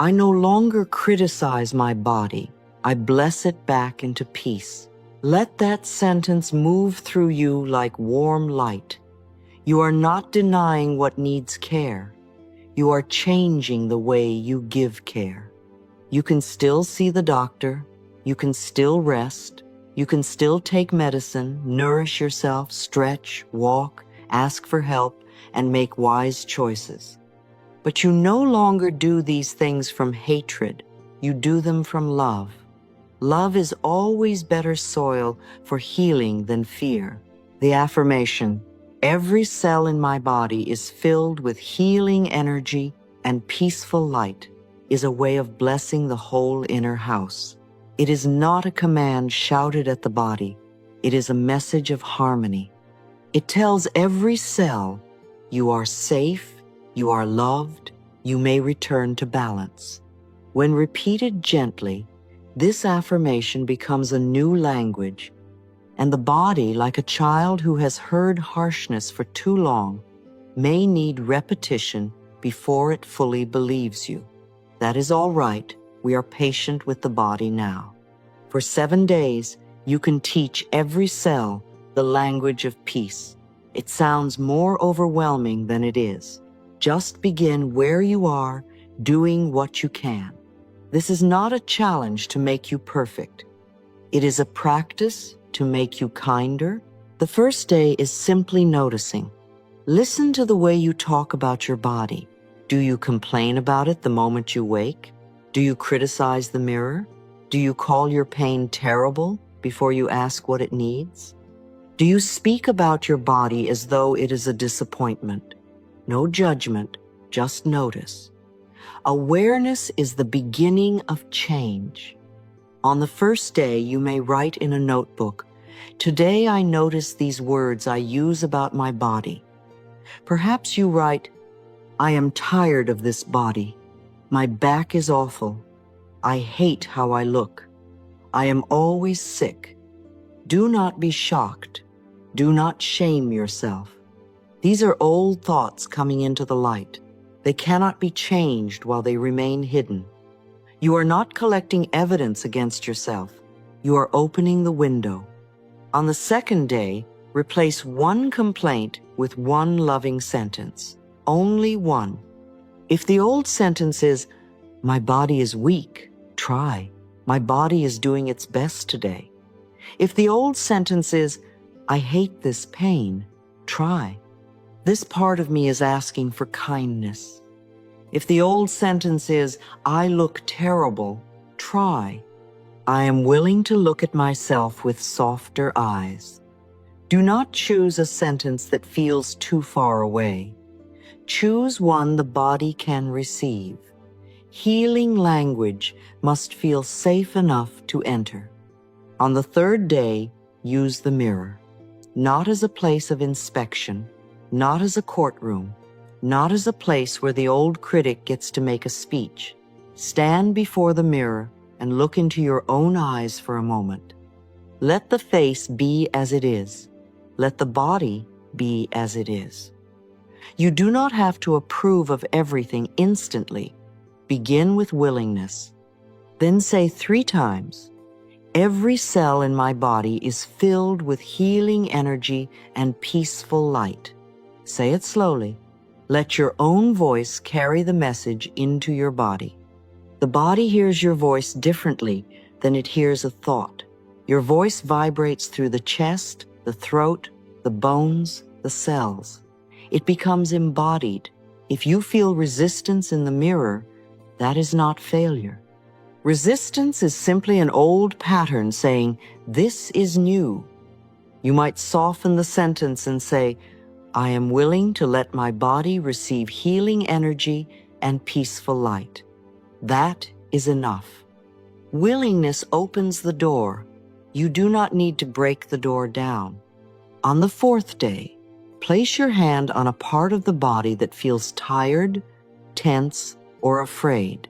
I no longer criticize my body. I bless it back into peace. Let that sentence move through you like warm light. You are not denying what needs care. You are changing the way you give care. You can still see the doctor. You can still rest. You can still take medicine, nourish yourself, stretch, walk, ask for help, and make wise choices. But you no longer do these things from hatred. You do them from love. Love is always better soil for healing than fear. The affirmation, "Every cell in my body is filled with healing energy and peaceful light," is a way of blessing the whole inner house. It is not a command shouted at the body. It is a message of harmony. It tells every cell, you are safe, you are loved, you may return to balance. When repeated gently, This affirmation becomes a new language, and the body, like a child who has heard harshness for too long, may need repetition before it fully believes you. That is all right. We are patient with the body now. For 7 days, you can teach every cell the language of peace. It sounds more overwhelming than it is. Just begin where you are, doing what you can. This is not a challenge to make you perfect. It is a practice to make you kinder. The first day is simply noticing. Listen to the way you talk about your body. Do you complain about it the moment you wake? Do you criticize the mirror? Do you call your pain terrible before you ask what it needs? Do you speak about your body as though it is a disappointment? No judgment, just notice. Awareness is the beginning of change. On the first day, you may write in a notebook, "Today I notice these words I use about my body." Perhaps you write, "I am tired of this body. My back is awful. I hate how I look. I am always sick." Do not be shocked. Do not shame yourself. These are old thoughts coming into the light. They cannot be changed while they remain hidden. You are not collecting evidence against yourself. You are opening the window. On the second day, replace one complaint with one loving sentence. Only one. If the old sentence is, "My body is weak," try, "My body is doing its best today." If the old sentence is, "I hate this pain," try, "This part of me is asking for kindness." If the old sentence is, "I look terrible," try, "I am willing to look at myself with softer eyes." Do not choose a sentence that feels too far away. Choose one the body can receive. Healing language must feel safe enough to enter. On the third day, use the mirror, not as a place of inspection, not as a courtroom, not as a place where the old critic gets to make a speech. Stand before the mirror and look into your own eyes for a moment. Let the face be as it is. Let the body be as it is. You do not have to approve of everything instantly. Begin with willingness. Then say 3 times, "Every cell in my body is filled with healing energy and peaceful light." Say it slowly. Let your own voice carry the message into your body. The body hears your voice differently than it hears a thought. Your voice vibrates through the chest, the throat, the bones, the cells. It becomes embodied. If you feel resistance in the mirror, that is not failure. Resistance is simply an old pattern saying, "This is new." You might soften the sentence and say, "I am willing to let my body receive healing energy and peaceful light." That is enough. Willingness opens the door. You do not need to break the door down. On the 4th day, place your hand on a part of the body that feels tired, tense, or afraid.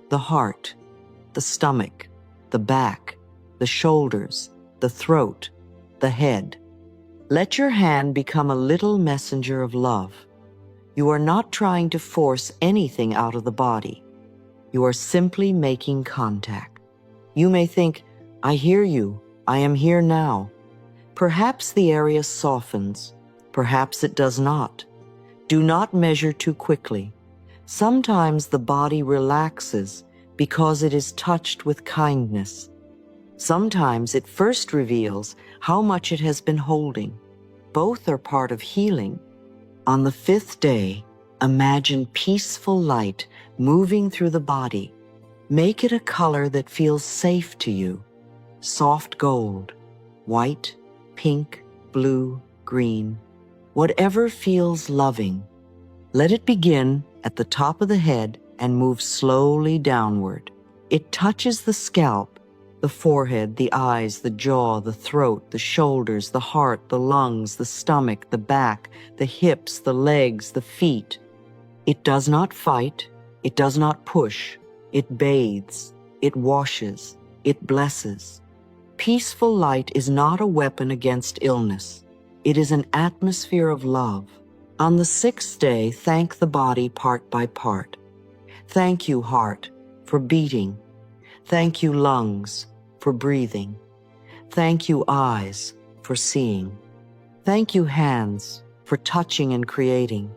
The heart, the stomach, the back, the shoulders, the throat, the head. Let your hand become a little messenger of love. You are not trying to force anything out of the body. You are simply making contact. You may think, "I hear you. I am here now." Perhaps the area softens. Perhaps it does not. Do not measure too quickly. Sometimes the body relaxes because it is touched with kindness. Sometimes it first reveals how much it has been holding. Both are part of healing. On the 5th day, imagine peaceful light moving through the body. Make it a color that feels safe to you. Soft gold, white, pink, blue, green, whatever feels loving. Let it begin at the top of the head and move slowly downward. It touches the scalp, the forehead, the eyes, the jaw, the throat, the shoulders, the heart, the lungs, the stomach, the back, the hips, the legs, the feet. It does not fight. It does not push. It bathes. It washes. it blesses. Peaceful light is not a weapon against illness. It is an atmosphere of love. On the 6th day, thank the body part by part. Thank you, heart, for beating. Thank you, lungs, for breathing. Thank you, eyes, for seeing. Thank you, hands, for touching and creating.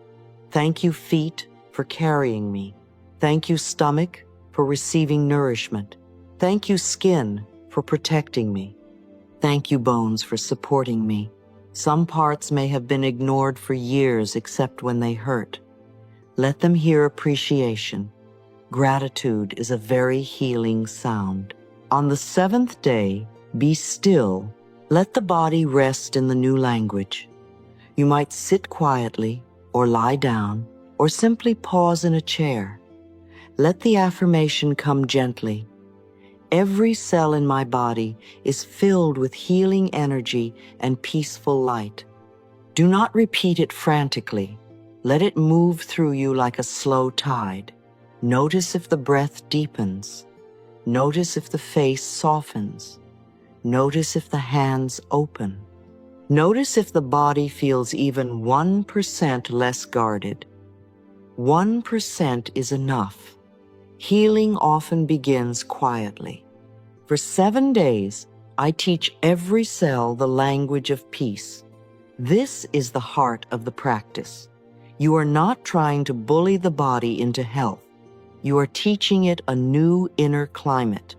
Thank you, feet, for carrying me. Thank you, stomach, for receiving nourishment. Thank you, skin, for protecting me. Thank you, bones, for supporting me. Some parts may have been ignored for years except when they hurt. Let them hear appreciation. Gratitude is a very healing sound. On the 7th day, be still. Let the body rest in the new language. You might sit quietly, or lie down, or simply pause in a chair. Let the affirmation come gently. Every cell in my body is filled with healing energy and peaceful light. Do not repeat it frantically. Let it move through you like a slow tide. Notice if the breath deepens. Notice if the face softens. Notice if the hands open. Notice if the body feels even 1% less guarded. 1% is enough. Healing often begins quietly. For 7 days, I teach every cell the language of peace. This is the heart of the practice. You are not trying to bully the body into health. You are teaching it a new inner climate.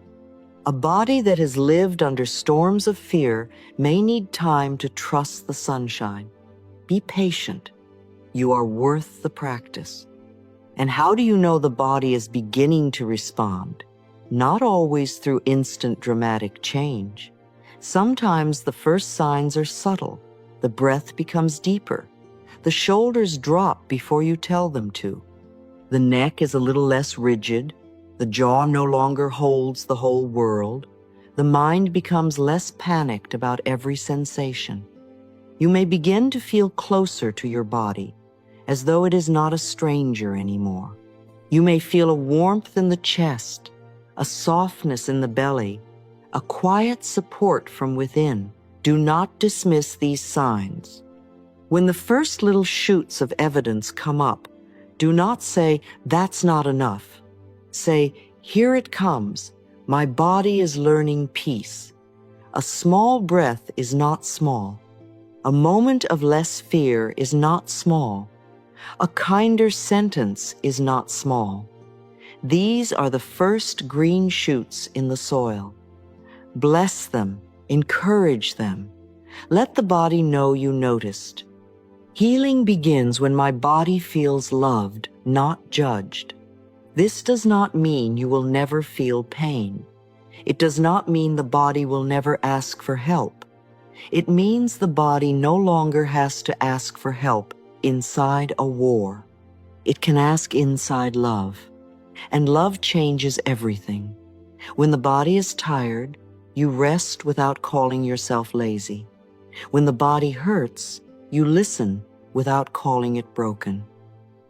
A body that has lived under storms of fear may need time to trust the sunshine. Be patient. You are worth the practice. And how do you know the body is beginning to respond? Not always through instant dramatic change. Sometimes the first signs are subtle. The breath becomes deeper. The shoulders drop before you tell them to. The neck is a little less rigid. The jaw no longer holds the whole world. The mind becomes less panicked about every sensation. You may begin to feel closer to your body, as though it is not a stranger anymore. You may feel a warmth in the chest, a softness in the belly, a quiet support from within. Do not dismiss these signs. When the first little shoots of evidence come up, do not say, "That's not enough." Say, "Here it comes. My body is learning peace." A small breath is not small. A moment of less fear is not small. A kinder sentence is not small. These are the first green shoots in the soil. Bless them, encourage them. Let the body know you noticed. Healing begins when my body feels loved, not judged. This does not mean you will never feel pain. It does not mean the body will never ask for help. It means the body no longer has to ask for help inside a war. It can ask inside love. And love changes everything. When the body is tired, you rest without calling yourself lazy. When the body hurts, you listen without calling it broken.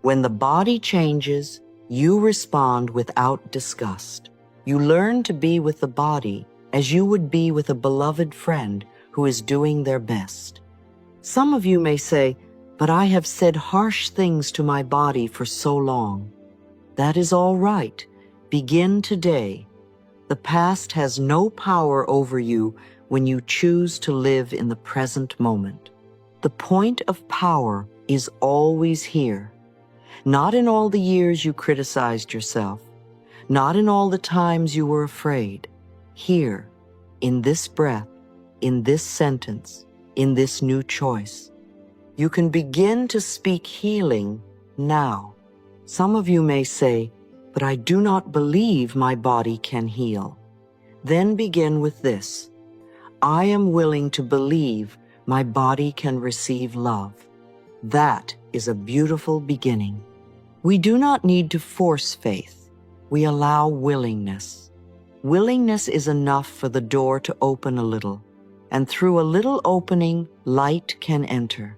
When the body changes, you respond without disgust. You learn to be with the body as you would be with a beloved friend who is doing their best. Some of you may say, "But I have said harsh things to my body for so long." That is all right. Begin today. The past has no power over you when you choose to live in the present moment. The point of power is always here. Not in all the years you criticized yourself. Not in all the times you were afraid. Here, in this breath, in this sentence, in this new choice. You can begin to speak healing now. Some of you may say, "But I do not believe my body can heal." Then begin with this: I am willing to believe my body can receive love. That is a beautiful beginning. We do not need to force faith. We allow willingness. Willingness is enough for the door to open a little, and through a little opening, light can enter.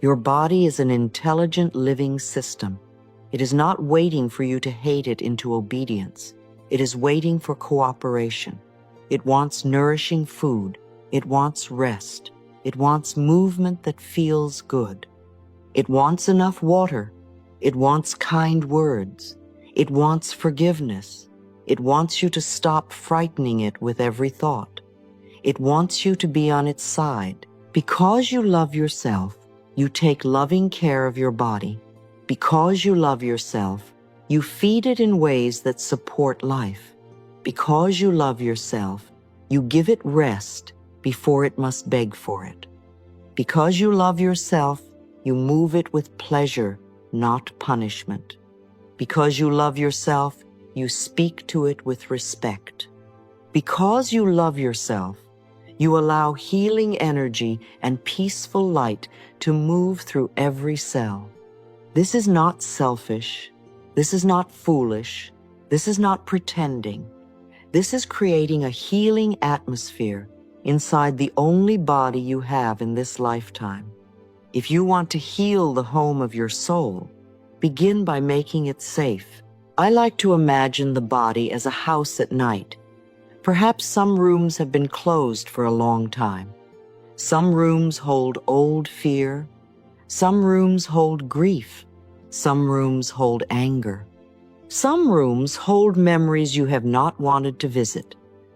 Your body is an intelligent living system. It is not waiting for you to hate it into obedience. It is waiting for cooperation. It wants nourishing food. It wants rest. It wants movement that feels good. It wants enough water. It wants kind words. It wants forgiveness. It wants you to stop frightening it with every thought. It wants you to be on its side. Because you love yourself, you take loving care of your body. Because you love yourself, you feed it in ways that support life. Because you love yourself, you give it rest before it must beg for it. Because you love yourself, you move it with pleasure, not punishment. Because you love yourself, you speak to it with respect. Because you love yourself, you allow healing energy and peaceful light to move through every cell. This is not selfish. This is not foolish. This is not pretending. This is creating a healing atmosphere inside the only body you have in this lifetime. If you want to heal the home of your soul, begin by making it safe. I like to imagine the body as a house at night. Perhaps some rooms have been closed for a long time. Some rooms hold old fear. Some rooms hold grief. Some rooms hold anger. Some rooms hold memories you have not wanted to visit.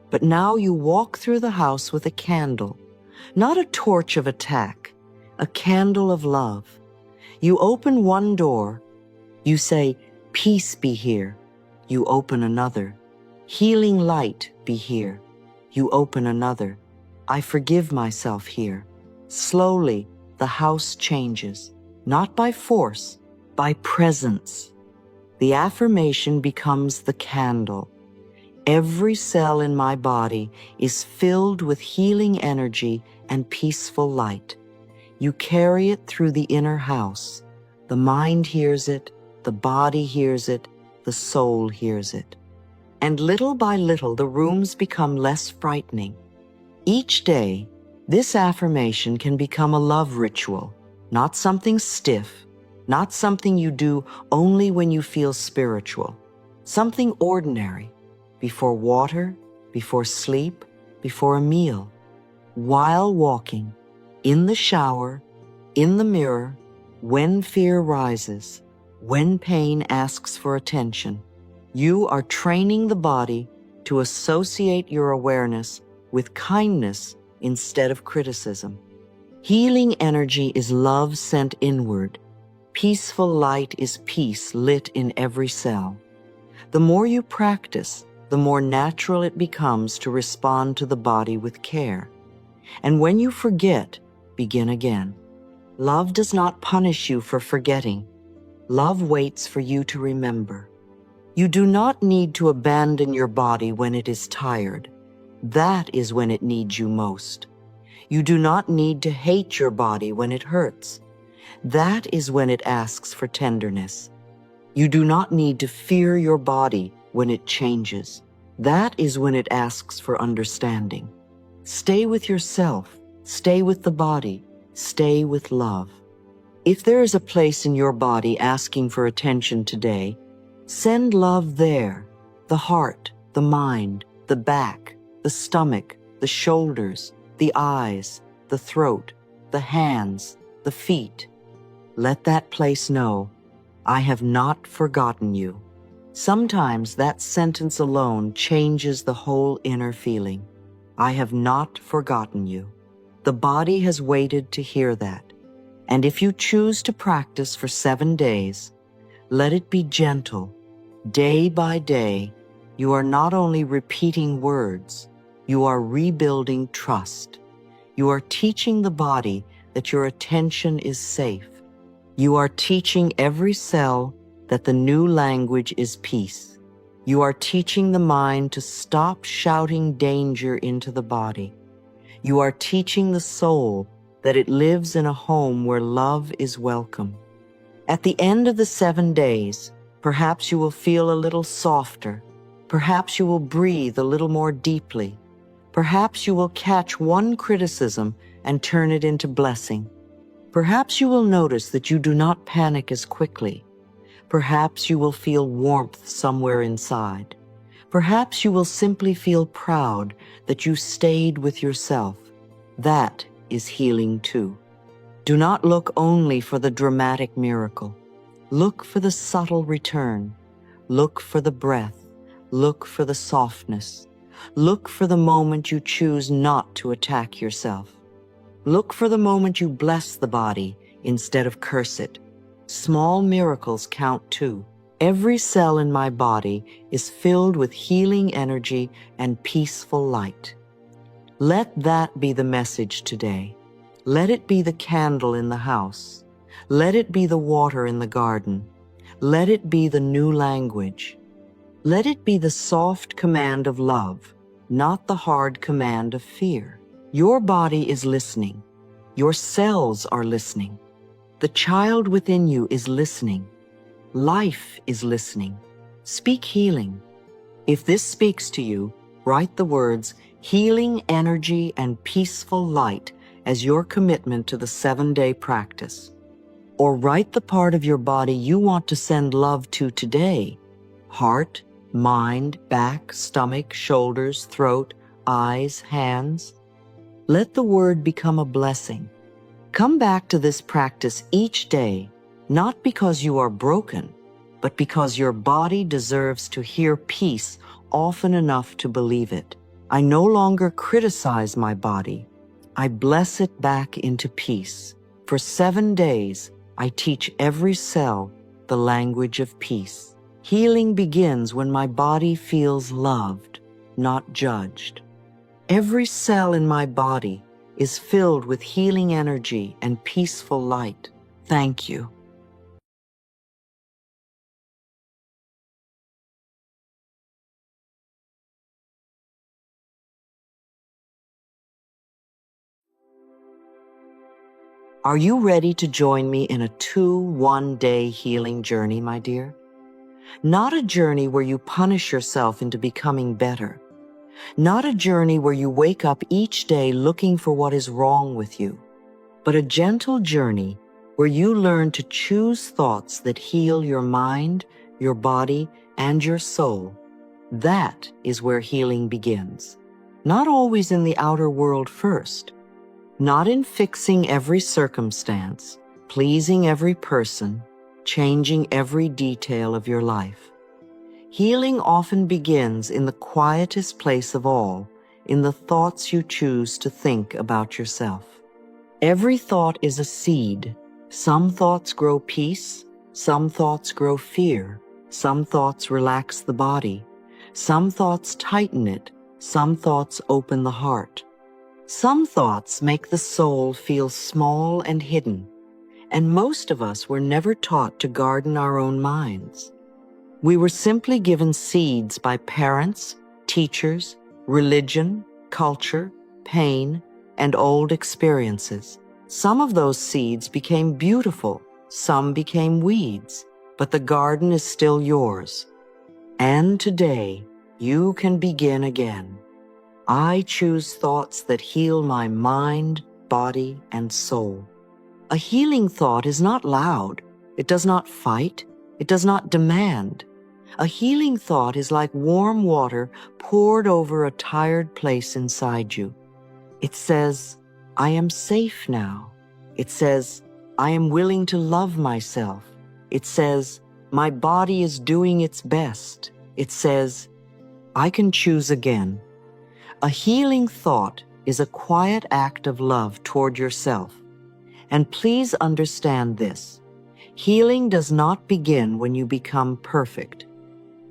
But now you walk through the house with a candle, not a torch of attack, a candle of love. You open one door. You say, "Peace be here." You open another. "Healing light be here." You open another. "I forgive myself here." Slowly, the house changes, not by force, by presence. The affirmation becomes the candle. Every cell in my body is filled with healing energy and peaceful light. You carry it through the inner house. The mind hears it, the body hears it, the soul hears it. And little by little, the rooms become less frightening. Each day, this affirmation can become a love ritual, not something stiff, not something you do only when you feel spiritual, something ordinary, before water, before sleep, before a meal, while walking, in the shower, in the mirror, when fear rises, when pain asks for attention. You are training the body to associate your awareness with kindness instead of criticism. Healing energy is love sent inward. Peaceful light is peace lit in every cell. The more you practice, the more natural it becomes to respond to the body with care. And when you forget, begin again. Love does not punish you for forgetting. Love waits for you to remember. You do not need to abandon your body when it is tired. That is when it needs you most. You do not need to hate your body when it hurts. That is when it asks for tenderness. You do not need to fear your body when it changes. That is when it asks for understanding. Stay with yourself. Stay with the body. Stay with love. If there is a place in your body asking for attention today, send love there. The heart, the mind, the back, the stomach, the shoulders, the eyes, the throat, the hands, the feet. Let that place know, I have not forgotten you. Sometimes that sentence alone changes the whole inner feeling. I have not forgotten you. The body has waited to hear that. And if you choose to practice for 7 days, let it be gentle. Day by day, you are not only repeating words, you are rebuilding trust. You are teaching the body that your attention is safe. You are teaching every cell that the new language is peace. You are teaching the mind to stop shouting danger into the body. You are teaching the soul that it lives in a home where love is welcome. At the end of the 7 days, perhaps you will feel a little softer. Perhaps you will breathe a little more deeply. Perhaps you will catch one criticism and turn it into blessing. Perhaps you will notice that you do not panic as quickly. Perhaps you will feel warmth somewhere inside. Perhaps you will simply feel proud that you stayed with yourself. That is healing too. Do not look only for the dramatic miracle. Look for the subtle return. Look for the breath. Look for the softness. Look for the moment you choose not to attack yourself. Look for the moment you bless the body instead of curse it. Small miracles count too. Every cell in my body is filled with healing energy and peaceful light. Let that be the message today. Let it be the candle in the house. Let it be the water in the garden. Let it be the new language. Let it be the soft command of love, not the hard command of fear. Your body is listening. Your cells are listening. The child within you is listening. Life is listening. Speak healing. If this speaks to you, write the words healing energy and peaceful light as your commitment to the 7-day practice. Or write the part of your body you want to send love to today. Heart, mind, back, stomach, shoulders, throat, eyes, hands. Let the word become a blessing. Come back to this practice each day, not because you are broken, but because your body deserves to hear peace often enough to believe it. I no longer criticize my body. I bless it back into peace. For 7 days, I teach every cell the language of peace. Healing begins when my body feels loved, not judged. Every cell in my body is filled with healing energy and peaceful light. Thank you. Are you ready to join me in a 2-1-day healing journey, my dear? Not a journey where you punish yourself into becoming better. Not a journey where you wake up each day looking for what is wrong with you, but a gentle journey where you learn to choose thoughts that heal your mind, your body, and your soul. That is where healing begins. Not always in the outer world first. Not in fixing every circumstance, pleasing every person, changing every detail of your life. Healing often begins in the quietest place of all, in the thoughts you choose to think about yourself. Every thought is a seed. Some thoughts grow peace, some thoughts grow fear, some thoughts relax the body, some thoughts tighten it, some thoughts open the heart. Some thoughts make the soul feel small and hidden, and most of us were never taught to garden our own minds. We were simply given seeds by parents, teachers, religion, culture, pain, and old experiences. Some of those seeds became beautiful, some became weeds, but the garden is still yours. And today, you can begin again. I choose thoughts that heal my mind, body, and soul. A healing thought is not loud. It does not fight. It does not demand. A healing thought is like warm water poured over a tired place inside you. It says, I am safe now. It says, I am willing to love myself. It says, my body is doing its best. It says, I can choose again. A healing thought is a quiet act of love toward yourself. And please understand this. Healing does not begin when you become perfect.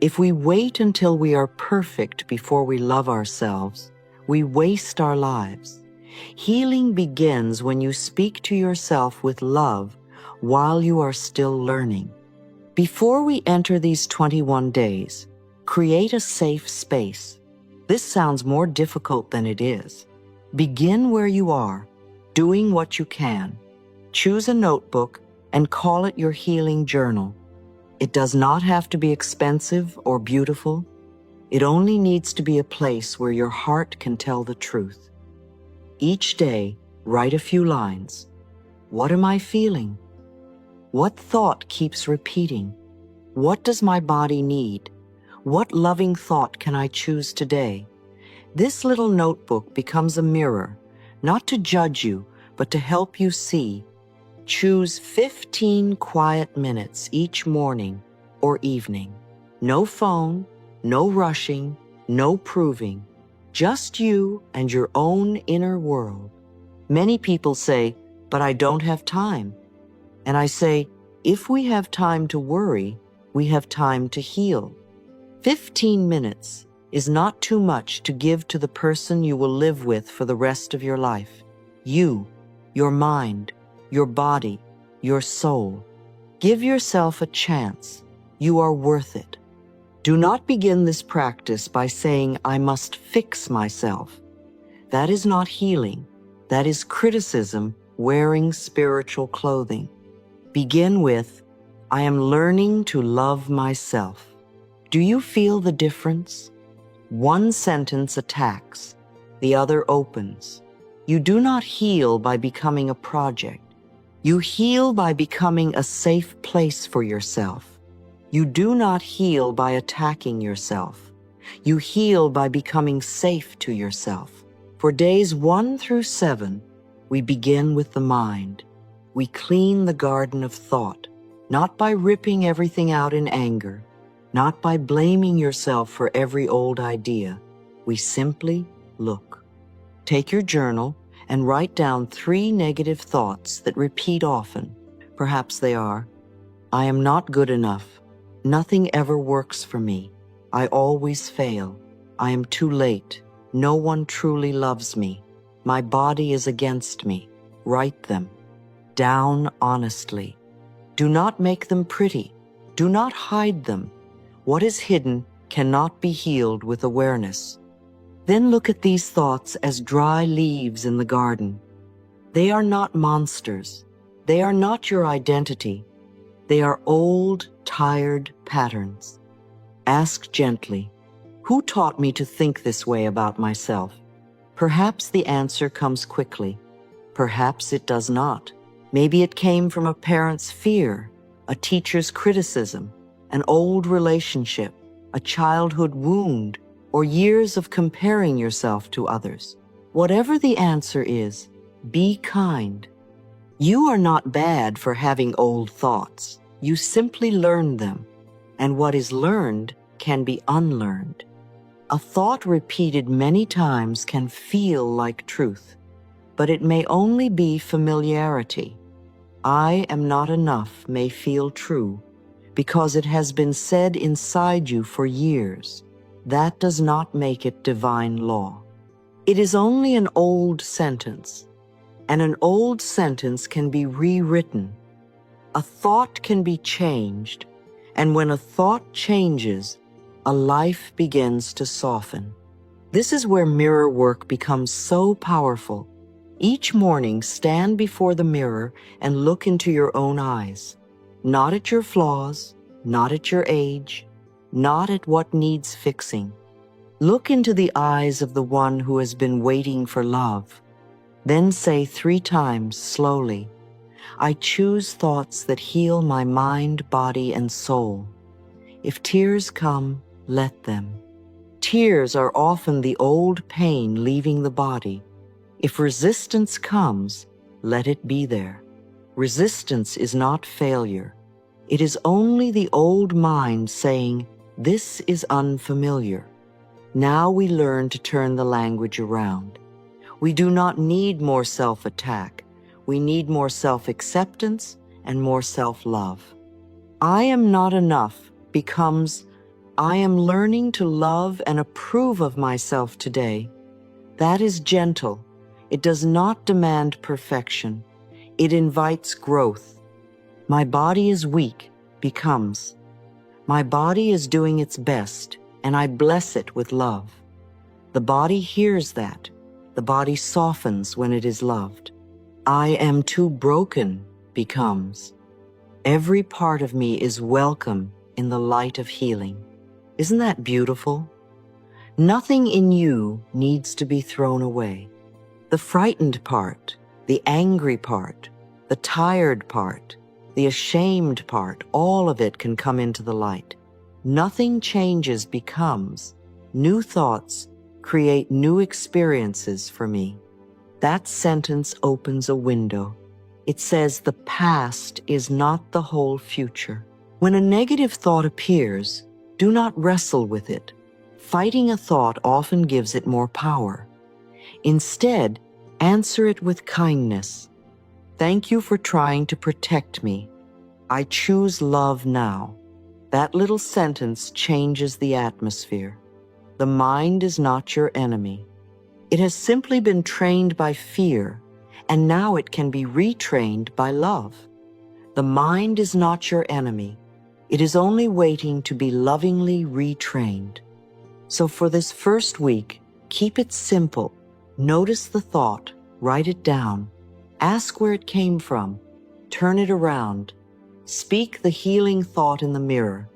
If we wait until we are perfect before we love ourselves, we waste our lives. Healing begins when you speak to yourself with love while you are still learning. Before we enter these 21 days, create a safe space. This sounds more difficult than it is. Begin where you are, doing what you can. Choose a notebook and call it your healing journal. It does not have to be expensive or beautiful. It only needs to be a place where your heart can tell the truth. Each day, write a few lines. What am I feeling? What thought keeps repeating? What does my body need? What loving thought can I choose today? This little notebook becomes a mirror, not to judge you, but to help you see. Choose 15 quiet minutes each morning or evening. No phone, no rushing, no proving. Just you and your own inner world. Many people say, "But I don't have time." And I say, if we have time to worry, we have time to heal. 15 minutes is not too much to give to the person you will live with for the rest of your life. You, your mind, your body, your soul. Give yourself a chance. You are worth it. Do not begin this practice by saying, "I must fix myself." That is not healing. That is criticism wearing spiritual clothing. Begin with, "I am learning to love myself." Do you feel the difference? One sentence attacks, the other opens. You do not heal by becoming a project. You heal by becoming a safe place for yourself. You do not heal by attacking yourself. You heal by becoming safe to yourself. For days 1 through 7, we begin with the mind. We clean the garden of thought, not by ripping everything out in anger, not by blaming yourself for every old idea. We simply look. Take your journal and write down 3 negative thoughts that repeat often. Perhaps they are, "I am not good enough. Nothing ever works for me. I always fail. I am too late. No one truly loves me. My body is against me." Write them down honestly. Do not make them pretty. Do not hide them. What is hidden cannot be healed with awareness. Then look at these thoughts as dry leaves in the garden. They are not monsters. They are not your identity. They are old, tired patterns. Ask gently, "Who taught me to think this way about myself?" Perhaps the answer comes quickly. Perhaps it does not. Maybe it came from a parent's fear, a teacher's criticism, an old relationship, a childhood wound, or years of comparing yourself to others. Whatever the answer is, be kind. You are not bad for having old thoughts. You simply learned them, and what is learned can be unlearned. A thought repeated many times can feel like truth, but it may only be familiarity. "I am not enough" may feel true, because it has been said inside you for years. That does not make it divine law. It is only an old sentence, and an old sentence can be rewritten. A thought can be changed, and when a thought changes, a life begins to soften. This is where mirror work becomes so powerful. Each morning, stand before the mirror and look into your own eyes. Not at your flaws, not at your age, not at what needs fixing. Look into the eyes of the one who has been waiting for love. Then say 3 times slowly, "I choose thoughts that heal my mind, body, and soul." If tears come, let them. Tears are often the old pain leaving the body. If resistance comes, let it be there. Resistance is not failure. It is only the old mind saying, "This is unfamiliar." Now we learn to turn the language around. We do not need more self-attack. We need more self-acceptance and more self-love. "I am not enough" becomes, "I am learning to love and approve of myself today." That is gentle. It does not demand perfection. It invites growth. "My body is weak" becomes, "My body is doing its best, and I bless it with love." The body hears that. The body softens when it is loved. "I am too broken" becomes, "Every part of me is welcome in the light of healing." Isn't that beautiful? Nothing in you needs to be thrown away. The frightened part, the angry part, the tired part, the ashamed part, all of it can come into the light. Nothing changes becomes. New thoughts create new experiences for me. That sentence opens a window. It says the past is not the whole future. When a negative thought appears, do not wrestle with it. Fighting a thought often gives it more power. Instead, answer it with kindness. Thank you for trying to protect me. I choose love now. That little sentence changes the atmosphere. The mind is not your enemy. It has simply been trained by fear, and now it can be retrained by love. The mind is not your enemy. It is only waiting to be lovingly retrained. So for this first week, keep it simple. Notice the thought, write it down, ask where it came from, turn it around, speak the healing thought in the mirror,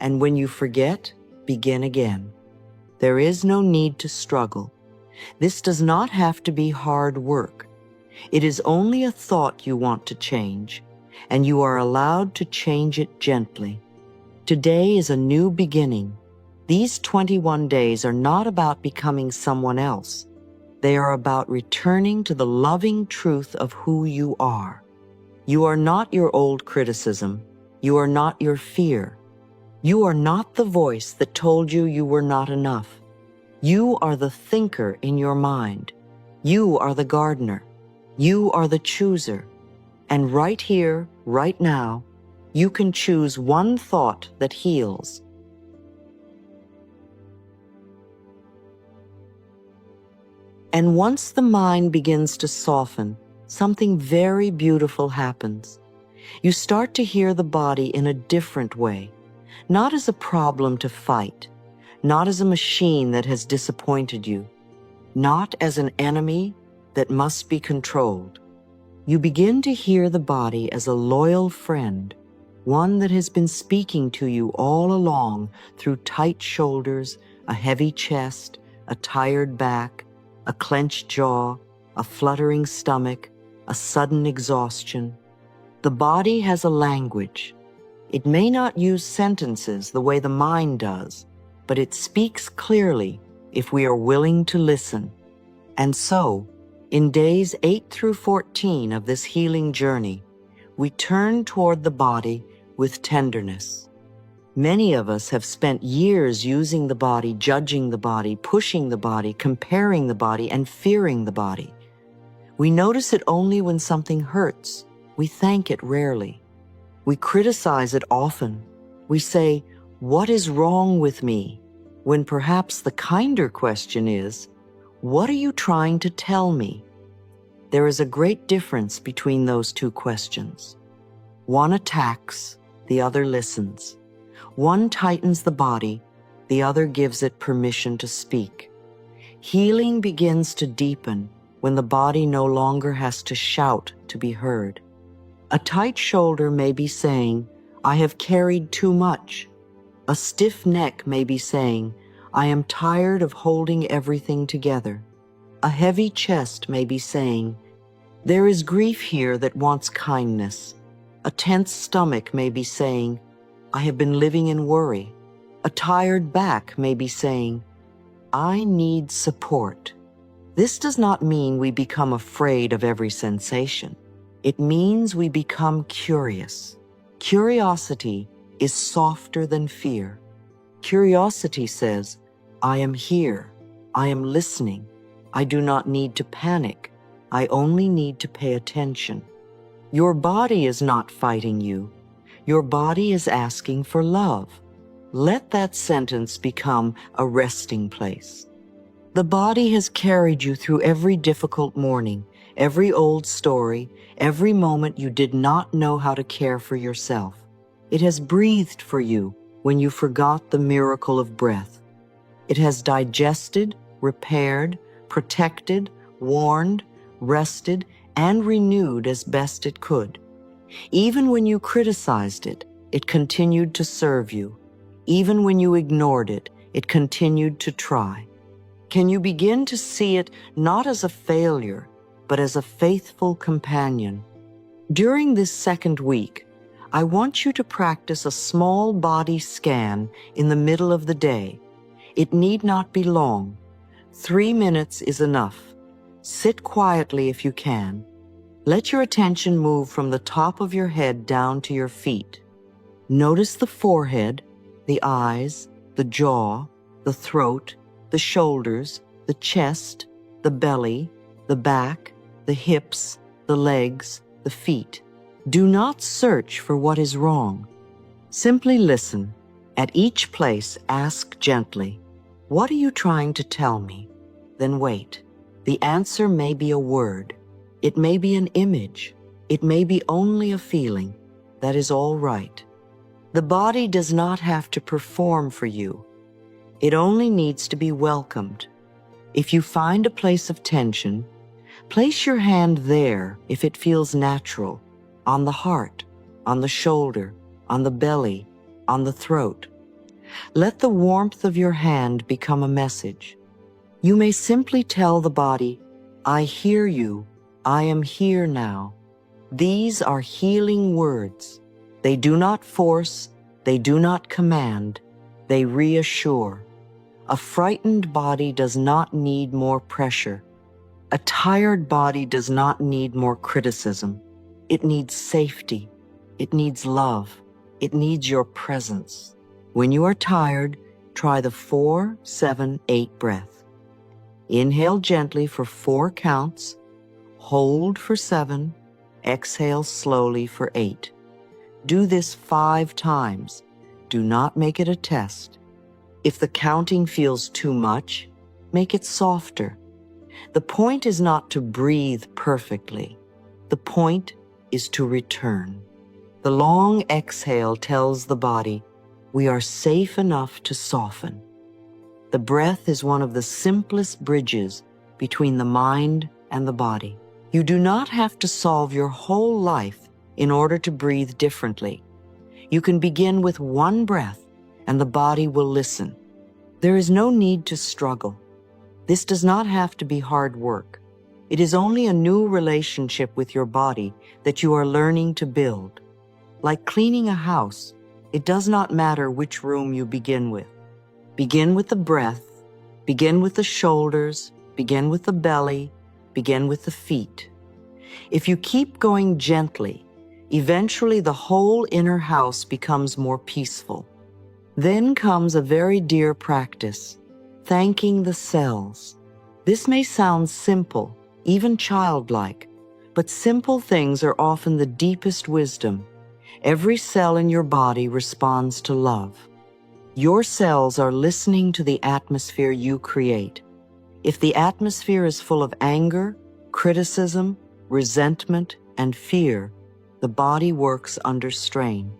and when you forget, begin again. There is no need to struggle. This does not have to be hard work. It is only a thought you want to change, and you are allowed to change it gently. Today is a new beginning. These 21 days are not about becoming someone else. They are about returning to the loving truth of who you are. You are not your old criticism. You are not your fear. You are not the voice that told you you were not enough. You are the thinker in your mind. You are the gardener. You are the chooser. And right here, right now, you can choose one thought that heals. And once the mind begins to soften, something very beautiful happens. You start to hear the body in a different way, not as a problem to fight, not as a machine that has disappointed you, not as an enemy that must be controlled. You begin to hear the body as a loyal friend, one that has been speaking to you all along through tight shoulders, a heavy chest, a tired back, a clenched jaw, a fluttering stomach, a sudden exhaustion. The body has a language. It may not use sentences the way the mind does, but it speaks clearly if we are willing to listen. And so, in days 8 through 14 of this healing journey, we turn toward the body with tenderness. Many of us have spent years using the body, judging the body, pushing the body, comparing the body, and fearing the body. We notice it only when something hurts. We thank it rarely. We criticize it often. We say, "What is wrong with me?" when perhaps the kinder question is, "What are you trying to tell me?" There is a great difference between those two questions. One attacks, the other listens. One tightens the body, the other gives it permission to speak. Healing begins to deepen when the body no longer has to shout to be heard. A tight shoulder may be saying, "I have carried too much." A stiff neck may be saying, "I am tired of holding everything together." A heavy chest may be saying, "There is grief here that wants kindness." A tense stomach may be saying, "I have been living in worry." A tired back may be saying, "I need support." This does not mean we become afraid of every sensation. It means we become curious. Curiosity is softer than fear. Curiosity says, "I am here. I am listening. I do not need to panic. I only need to pay attention." Your body is not fighting you. Your body is asking for love. Let that sentence become a resting place. The body has carried you through every difficult morning, every old story, every moment you did not know how to care for yourself. It has breathed for you when you forgot the miracle of breath. It has digested, repaired, protected, warned, rested, and renewed as best it could. Even when you criticized it, it continued to serve you. Even when you ignored it, it continued to try. Can you begin to see it not as a failure, but as a faithful companion? During this second week, I want you to practice a small body scan in the middle of the day. It need not be long. 3 minutes is enough. Sit quietly if you can. Let your attention move from the top of your head down to your feet. Notice the forehead, the eyes, the jaw, the throat, the shoulders, the chest, the belly, the back, the hips, the legs, the feet. Do not search for what is wrong. Simply listen. At each place, ask gently, "What are you trying to tell me?" Then wait. The answer may be a word. It may be an image. It may be only a feeling. That is all right. The body does not have to perform for you. It only needs to be welcomed. If you find a place of tension, place your hand there if it feels natural, on the heart, on the shoulder, on the belly, on the throat. Let the warmth of your hand become a message. You may simply tell the body, "I hear you. I am here now." These are healing words. They do not force, they do not command, they reassure. A frightened body does not need more pressure. A tired body does not need more criticism. It needs safety. It needs love. It needs your presence. When you are tired, try the 4-7-8 breath. Inhale gently for 4 counts, hold for 7, exhale slowly for 8. Do this 5 times. Do not make it a test. If the counting feels too much, make it softer. The point is not to breathe perfectly. The point is to return. The long exhale tells the body, we are safe enough to soften. The breath is one of the simplest bridges between the mind and the body. You do not have to solve your whole life in order to breathe differently. You can begin with 1 breath and the body will listen. There is no need to struggle. This does not have to be hard work. It is only a new relationship with your body that you are learning to build. Like cleaning a house, it does not matter which room you begin with. Begin with the breath, begin with the shoulders, begin with the belly, begin with the feet. If you keep going gently, eventually the whole inner house becomes more peaceful. Then comes a very dear practice, thanking the cells. This may sound simple, even childlike, but simple things are often the deepest wisdom. Every cell in your body responds to love. Your cells are listening to the atmosphere you create. If the atmosphere is full of anger, criticism, resentment, and fear, the body works under strain.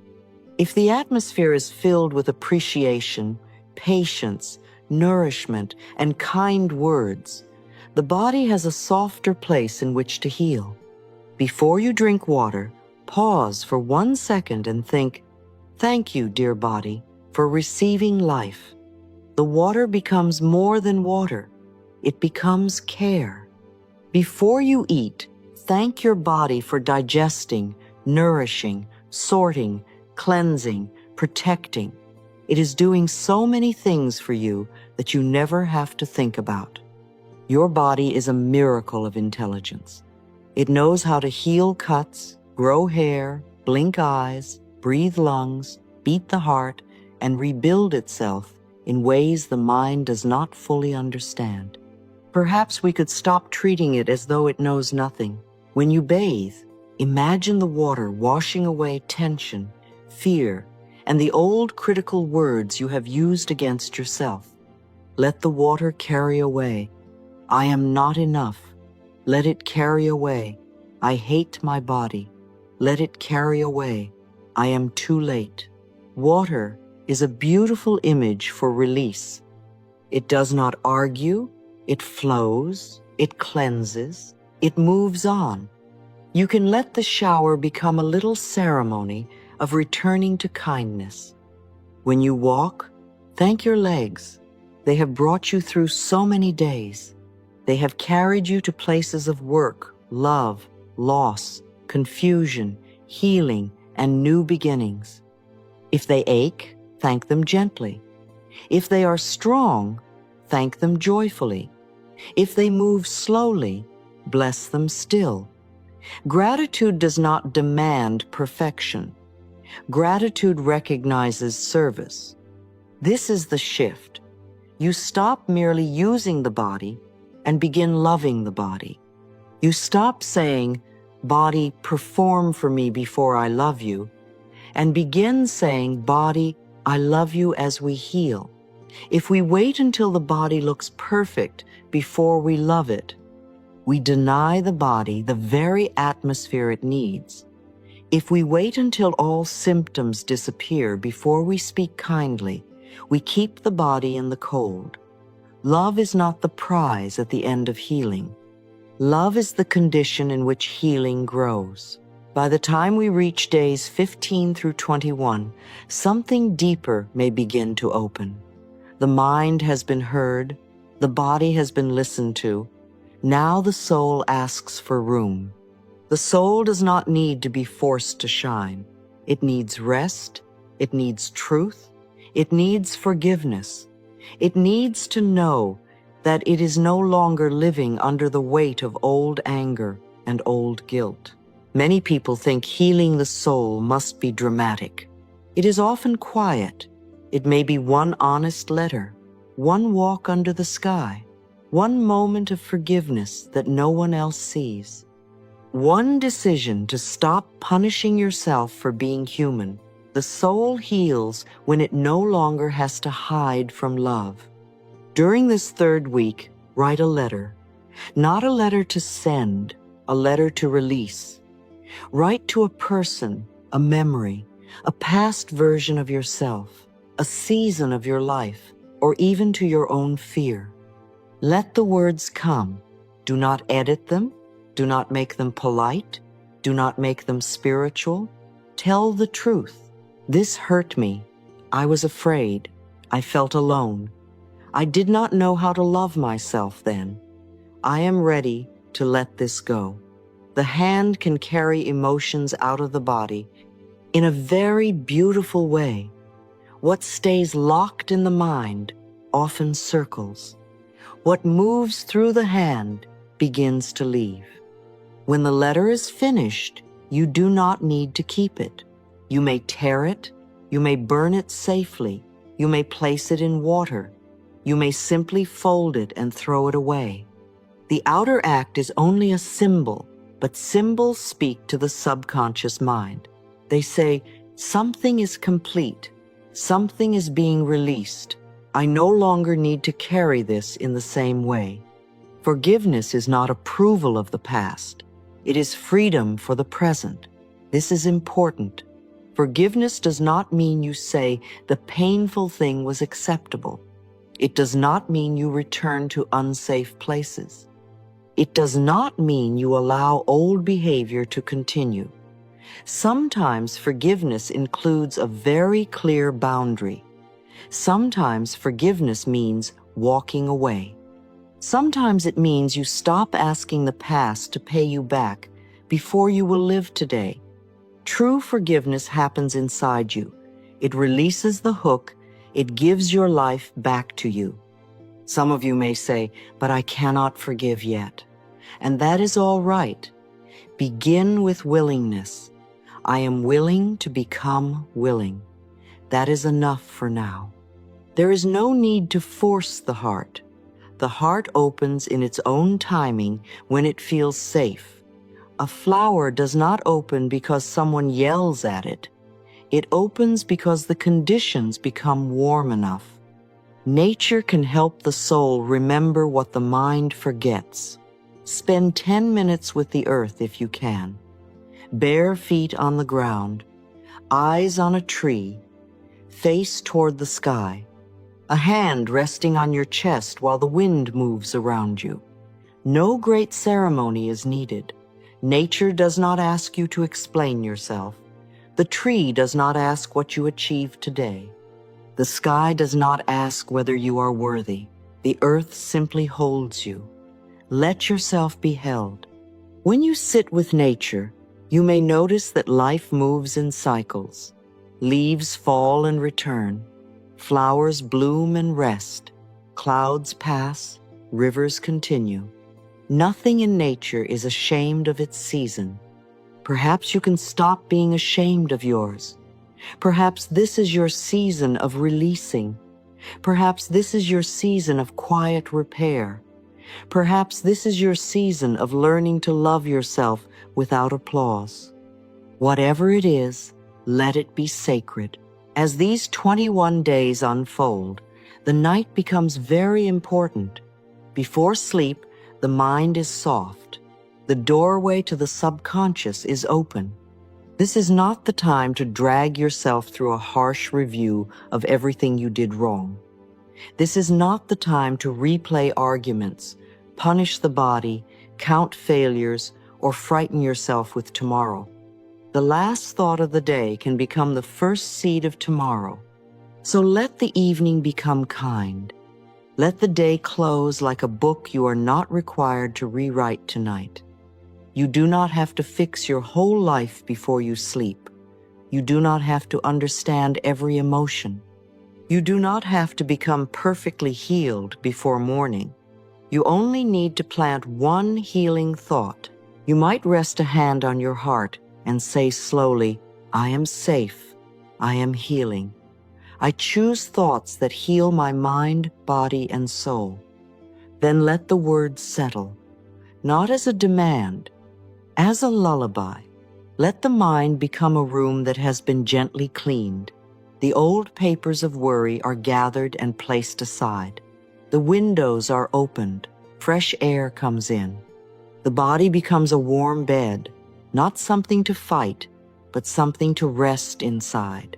If the atmosphere is filled with appreciation, patience, nourishment, and kind words, the body has a softer place in which to heal. Before you drink water, pause for 1 second and think, "Thank you, dear body, for receiving life." The water becomes more than water. It becomes care. Before you eat, thank your body for digesting, nourishing, sorting, cleansing, protecting. It is doing so many things for you that you never have to think about. Your body is a miracle of intelligence. It knows how to heal cuts, grow hair, blink eyes, breathe lungs, beat the heart, and rebuild itself in ways the mind does not fully understand. Perhaps we could stop treating it as though it knows nothing. When you bathe, imagine the water washing away tension, fear, and the old critical words you have used against yourself. Let the water carry away. I am not enough. Let it carry away. I hate my body. Let it carry away. I am too late. Water is a beautiful image for release. It does not argue. It flows. It cleanses. It moves on. You can let the shower become a little ceremony of returning to kindness. When you walk, thank your legs. They have brought you through so many days. They have carried you to places of work, love, loss, confusion, healing, and new beginnings. If they ache, thank them gently. If they are strong, thank them joyfully. If they move slowly, bless them still. Gratitude does not demand perfection. Gratitude recognizes service. This is the shift. You stop merely using the body and begin loving the body. You stop saying, "Body, perform for me before I love you," and begin saying, "Body, I love you as we heal." If we wait until the body looks perfect before we love it, we deny the body the very atmosphere it needs. If we wait until all symptoms disappear before we speak kindly, we keep the body in the cold. Love is not the prize at the end of healing. Love is the condition in which healing grows. By the time we reach days 15 through 21, something deeper may begin to open. The mind has been heard, the body has been listened to. Now the soul asks for room. The soul does not need to be forced to shine. It needs rest, it needs truth, it needs forgiveness. It needs to know that it is no longer living under the weight of old anger and old guilt. Many people think healing the soul must be dramatic. It is often quiet. It may be one honest letter, one walk under the sky, one moment of forgiveness that no one else sees, one decision to stop punishing yourself for being human. The soul heals when it no longer has to hide from love. During this third week, write a letter. Not a letter to send, a letter to release. Write to a person, a memory, a past version of yourself, a season of your life, or even to your own fear. Let the words come. Do not edit them. Do not make them polite. Do not make them spiritual. Tell the truth. This hurt me. I was afraid. I felt alone. I did not know how to love myself then. I am ready to let this go. The hand can carry emotions out of the body in a very beautiful way. What stays locked in the mind often circles. What moves through the hand begins to leave. When the letter is finished, you do not need to keep it. You may tear it, you may burn it safely, you may place it in water, you may simply fold it and throw it away. The outer act is only a symbol, but symbols speak to the subconscious mind. They say, something is complete, something is being released. I no longer need to carry this in the same way. Forgiveness is not approval of the past. It is freedom for the present. This is important. Forgiveness does not mean you say the painful thing was acceptable. It does not mean you return to unsafe places. It does not mean you allow old behavior to continue. Sometimes forgiveness includes a very clear boundary. Sometimes forgiveness means walking away. Sometimes it means you stop asking the past to pay you back before you will live today. True forgiveness happens inside you. It releases the hook. It gives your life back to you. Some of you may say, but I cannot forgive yet. And that is all right. Begin with willingness. I am willing to become willing. That is enough for now. There is no need to force the heart. The heart opens in its own timing when it feels safe. A flower does not open because someone yells at it. It opens because the conditions become warm enough. Nature can help the soul remember what the mind forgets. Spend 10 minutes with the earth if you can. Bare feet on the ground, eyes on a tree, face toward the sky, a hand resting on your chest while the wind moves around you. No great ceremony is needed. Nature does not ask you to explain yourself. The tree does not ask what you achieved today. The sky does not ask whether you are worthy. The earth simply holds you. Let yourself be held. When you sit with nature, You may notice that life moves in cycles. Leaves fall and return. Flowers bloom and rest. Clouds pass. Rivers continue. Nothing in nature is ashamed of its season. Perhaps you can stop being ashamed of yours. Perhaps this is your season of releasing. Perhaps this is your season of quiet repair. Perhaps this is your season of learning to love yourself without applause. Whatever it is, let it be sacred. As these 21 days unfold, the night becomes very important. Before sleep, the mind is soft. The doorway to the subconscious is open. This is not the time to drag yourself through a harsh review of everything you did wrong. This is not the time to replay arguments, punish the body, count failures, or frighten yourself with tomorrow. The last thought of the day can become the first seed of tomorrow. So let the evening become kind. Let the day close like a book you are not required to rewrite tonight. You do not have to fix your whole life before you sleep. You do not have to understand every emotion. You do not have to become perfectly healed before morning. You only need to plant one healing thought. You might rest a hand on your heart and say slowly, I am safe. I am healing. I choose thoughts that heal my mind, body, and soul. Then let the words settle, not as a demand, as a lullaby. Let the mind become a room that has been gently cleaned. The old papers of worry are gathered and placed aside. The windows are opened. Fresh air comes in. The body becomes a warm bed, not something to fight, but something to rest inside.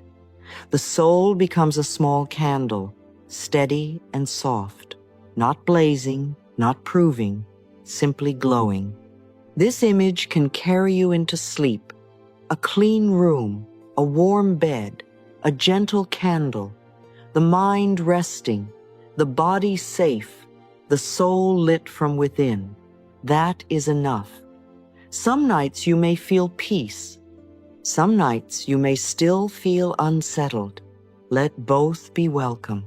The soul becomes a small candle, steady and soft, not blazing, not proving, simply glowing. This image can carry you into sleep. A clean room, a warm bed, a gentle candle, the mind resting, the body safe, the soul lit from within. That is enough. Some nights you may feel peace. Some nights you may still feel unsettled. Let both be welcome.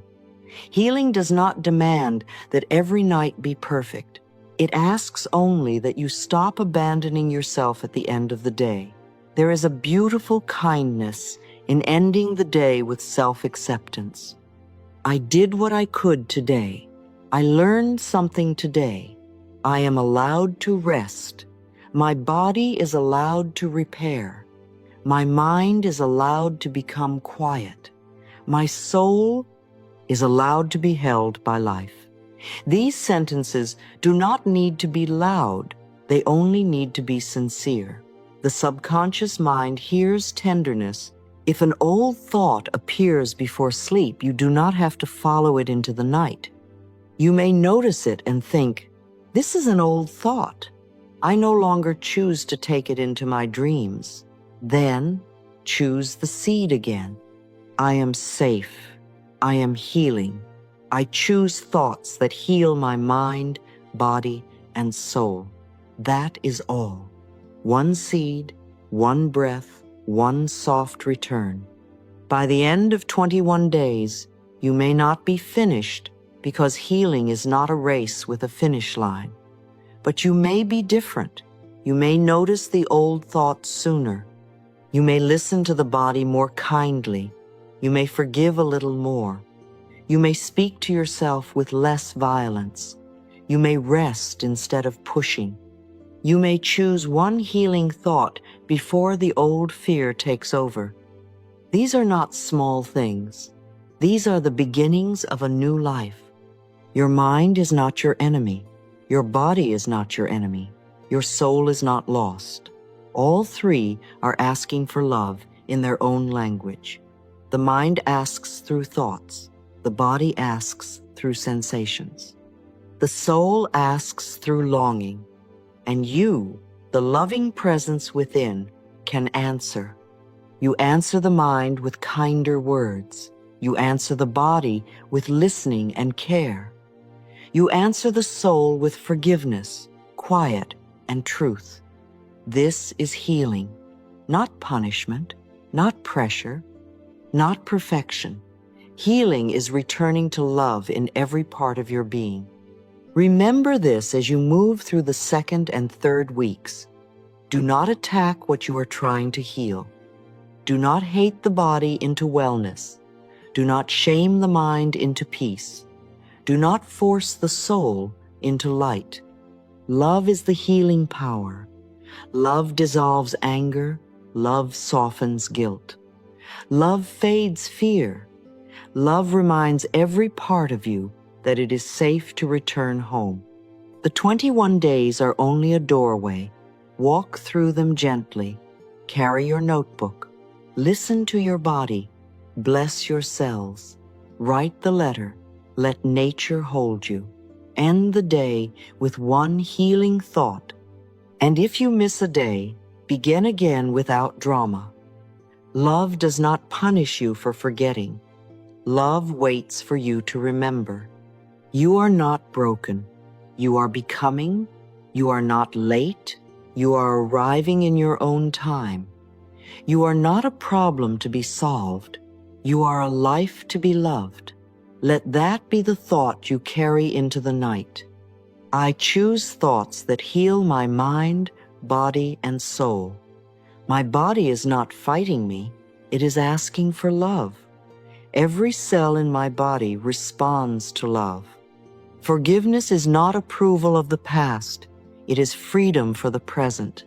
Healing does not demand that every night be perfect. It asks only that you stop abandoning yourself at the end of the day. There is a beautiful kindness in ending the day with self-acceptance. I did what I could today. I learned something today. I am allowed to rest. My body is allowed to repair. My mind is allowed to become quiet. My soul is allowed to be held by life. These sentences do not need to be loud. They only need to be sincere. The subconscious mind hears tenderness. If an old thought appears before sleep, you do not have to follow it into the night. You may notice it and think, this is an old thought. I no longer choose to take it into my dreams. Then choose the seed again. I am safe. I am healing. I choose thoughts that heal my mind, body, and soul. That is all. One seed, one breath, one soft return. By the end of 21 days, you may not be finished because healing is not a race with a finish line. But you may be different. You may notice the old thoughts sooner. You may listen to the body more kindly. You may forgive a little more. You may speak to yourself with less violence. You may rest instead of pushing. You may choose one healing thought before the old fear takes over. These are not small things. These are the beginnings of a new life. Your mind is not your enemy. Your body is not your enemy. Your soul is not lost. All three are asking for love in their own language. The mind asks through thoughts. The body asks through sensations. The soul asks through longing. And you, the loving presence within, can answer. You answer the mind with kinder words. You answer the body with listening and care. You answer the soul with forgiveness, quiet, and truth. This is healing, not punishment, not pressure, not perfection. Healing is returning to love in every part of your being. Remember this as you move through the second and third weeks. Do not attack what you are trying to heal. Do not hate the body into wellness. Do not shame the mind into peace. Do not force the soul into light. Love is the healing power. Love dissolves anger. Love softens guilt. Love fades fear. Love reminds every part of you that it is safe to return home. The 21 days are only a doorway. Walk through them gently. Carry your notebook. Listen to your body. Bless your cells. Write the letter. Let nature hold you. End the day with one healing thought. And if you miss a day, begin again without drama. Love does not punish you for forgetting. Love waits for you to remember. You are not broken. You are becoming. You are not late. You are arriving in your own time. You are not a problem to be solved. You are a life to be loved. Let that be the thought you carry into the night. I choose thoughts that heal my mind, body, and soul. My body is not fighting me. It is asking for love. Every cell in my body responds to love. Forgiveness is not approval of the past. It is freedom for the present.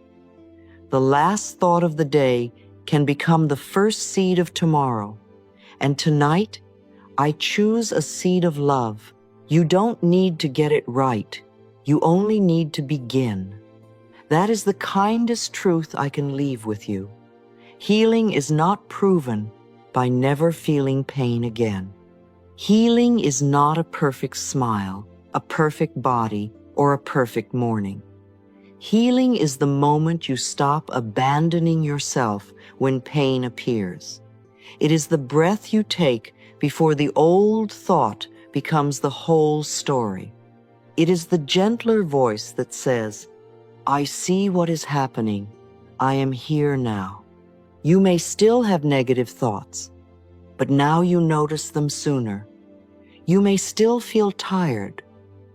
The last thought of the day can become the first seed of tomorrow. And tonight, I choose a seed of love. You don't need to get it right. You only need to begin. That is the kindest truth I can leave with you. Healing is not proven by never feeling pain again. Healing is not a perfect smile, a perfect body, or a perfect morning. Healing is the moment you stop abandoning yourself when pain appears. It is the breath you take before the old thought becomes the whole story. It is the gentler voice that says, I see what is happening. I am here now. You may still have negative thoughts, but now you notice them sooner. You may still feel tired,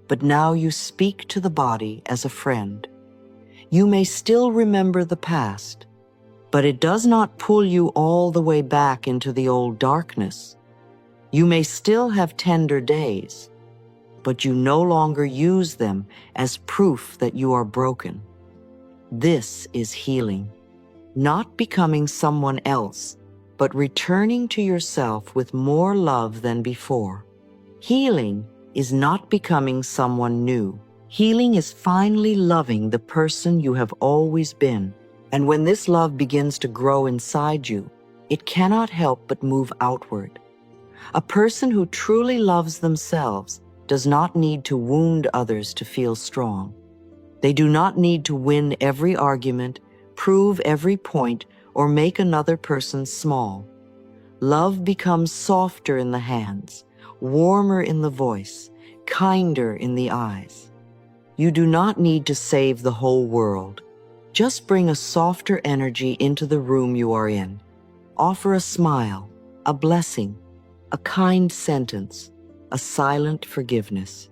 but now you speak to the body as a friend. You may still remember the past, but it does not pull you all the way back into the old darkness. You may still have tender days, but you no longer use them as proof that you are broken. This is healing. Not becoming someone else, but returning to yourself with more love than before. Healing is not becoming someone new. Healing is finally loving the person you have always been. And when this love begins to grow inside you, it cannot help but move outward. A person who truly loves themselves does not need to wound others to feel strong. They do not need to win every argument, prove every point, or make another person small. Love becomes softer in the hands, warmer in the voice, kinder in the eyes. You do not need to save the whole world. Just bring a softer energy into the room you are in. Offer a smile, a blessing, a kind sentence, a silent forgiveness.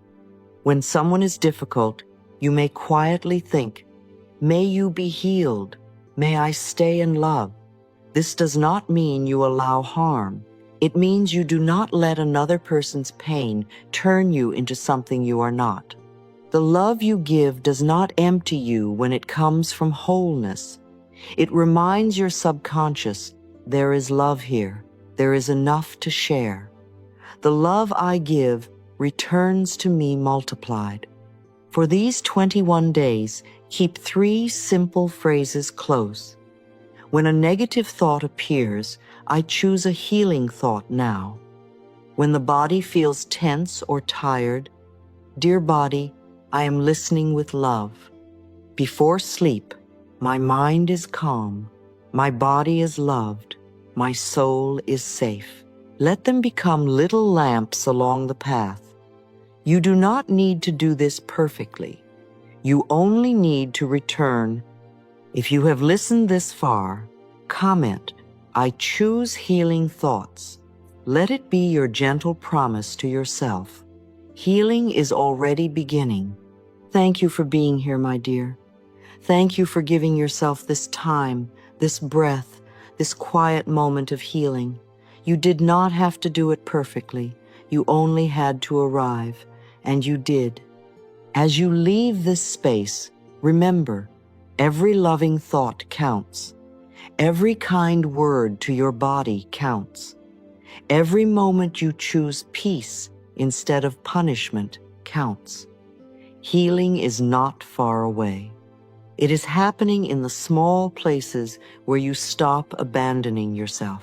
When someone is difficult, you may quietly think, may you be healed. May I stay in love. This does not mean you allow harm. It means you do not let another person's pain turn you into something you are not. The love you give does not empty you when it comes from wholeness. It reminds your subconscious, there is love here. There is enough to share. The love I give returns to me multiplied. For these 21 days, keep 3 simple phrases close. When a negative thought appears, I choose a healing thought now. When the body feels tense or tired, dear body, I am listening with love. Before sleep, my mind is calm, my body is loved, my soul is safe. Let them become little lamps along the path. You do not need to do this perfectly. You only need to return If you have listened this far, comment, "I choose healing thoughts." Let it be your gentle promise to yourself. Healing is already beginning. Thank you for being here, my dear. Thank you for giving yourself this time, this breath, this quiet moment of healing. You did not have to do it perfectly. You only had to arrive, and you did. As you leave this space, remember, every loving thought counts. Every kind word to your body counts. Every moment you choose peace instead of punishment counts. Healing is not far away. It is happening in the small places where you stop abandoning yourself.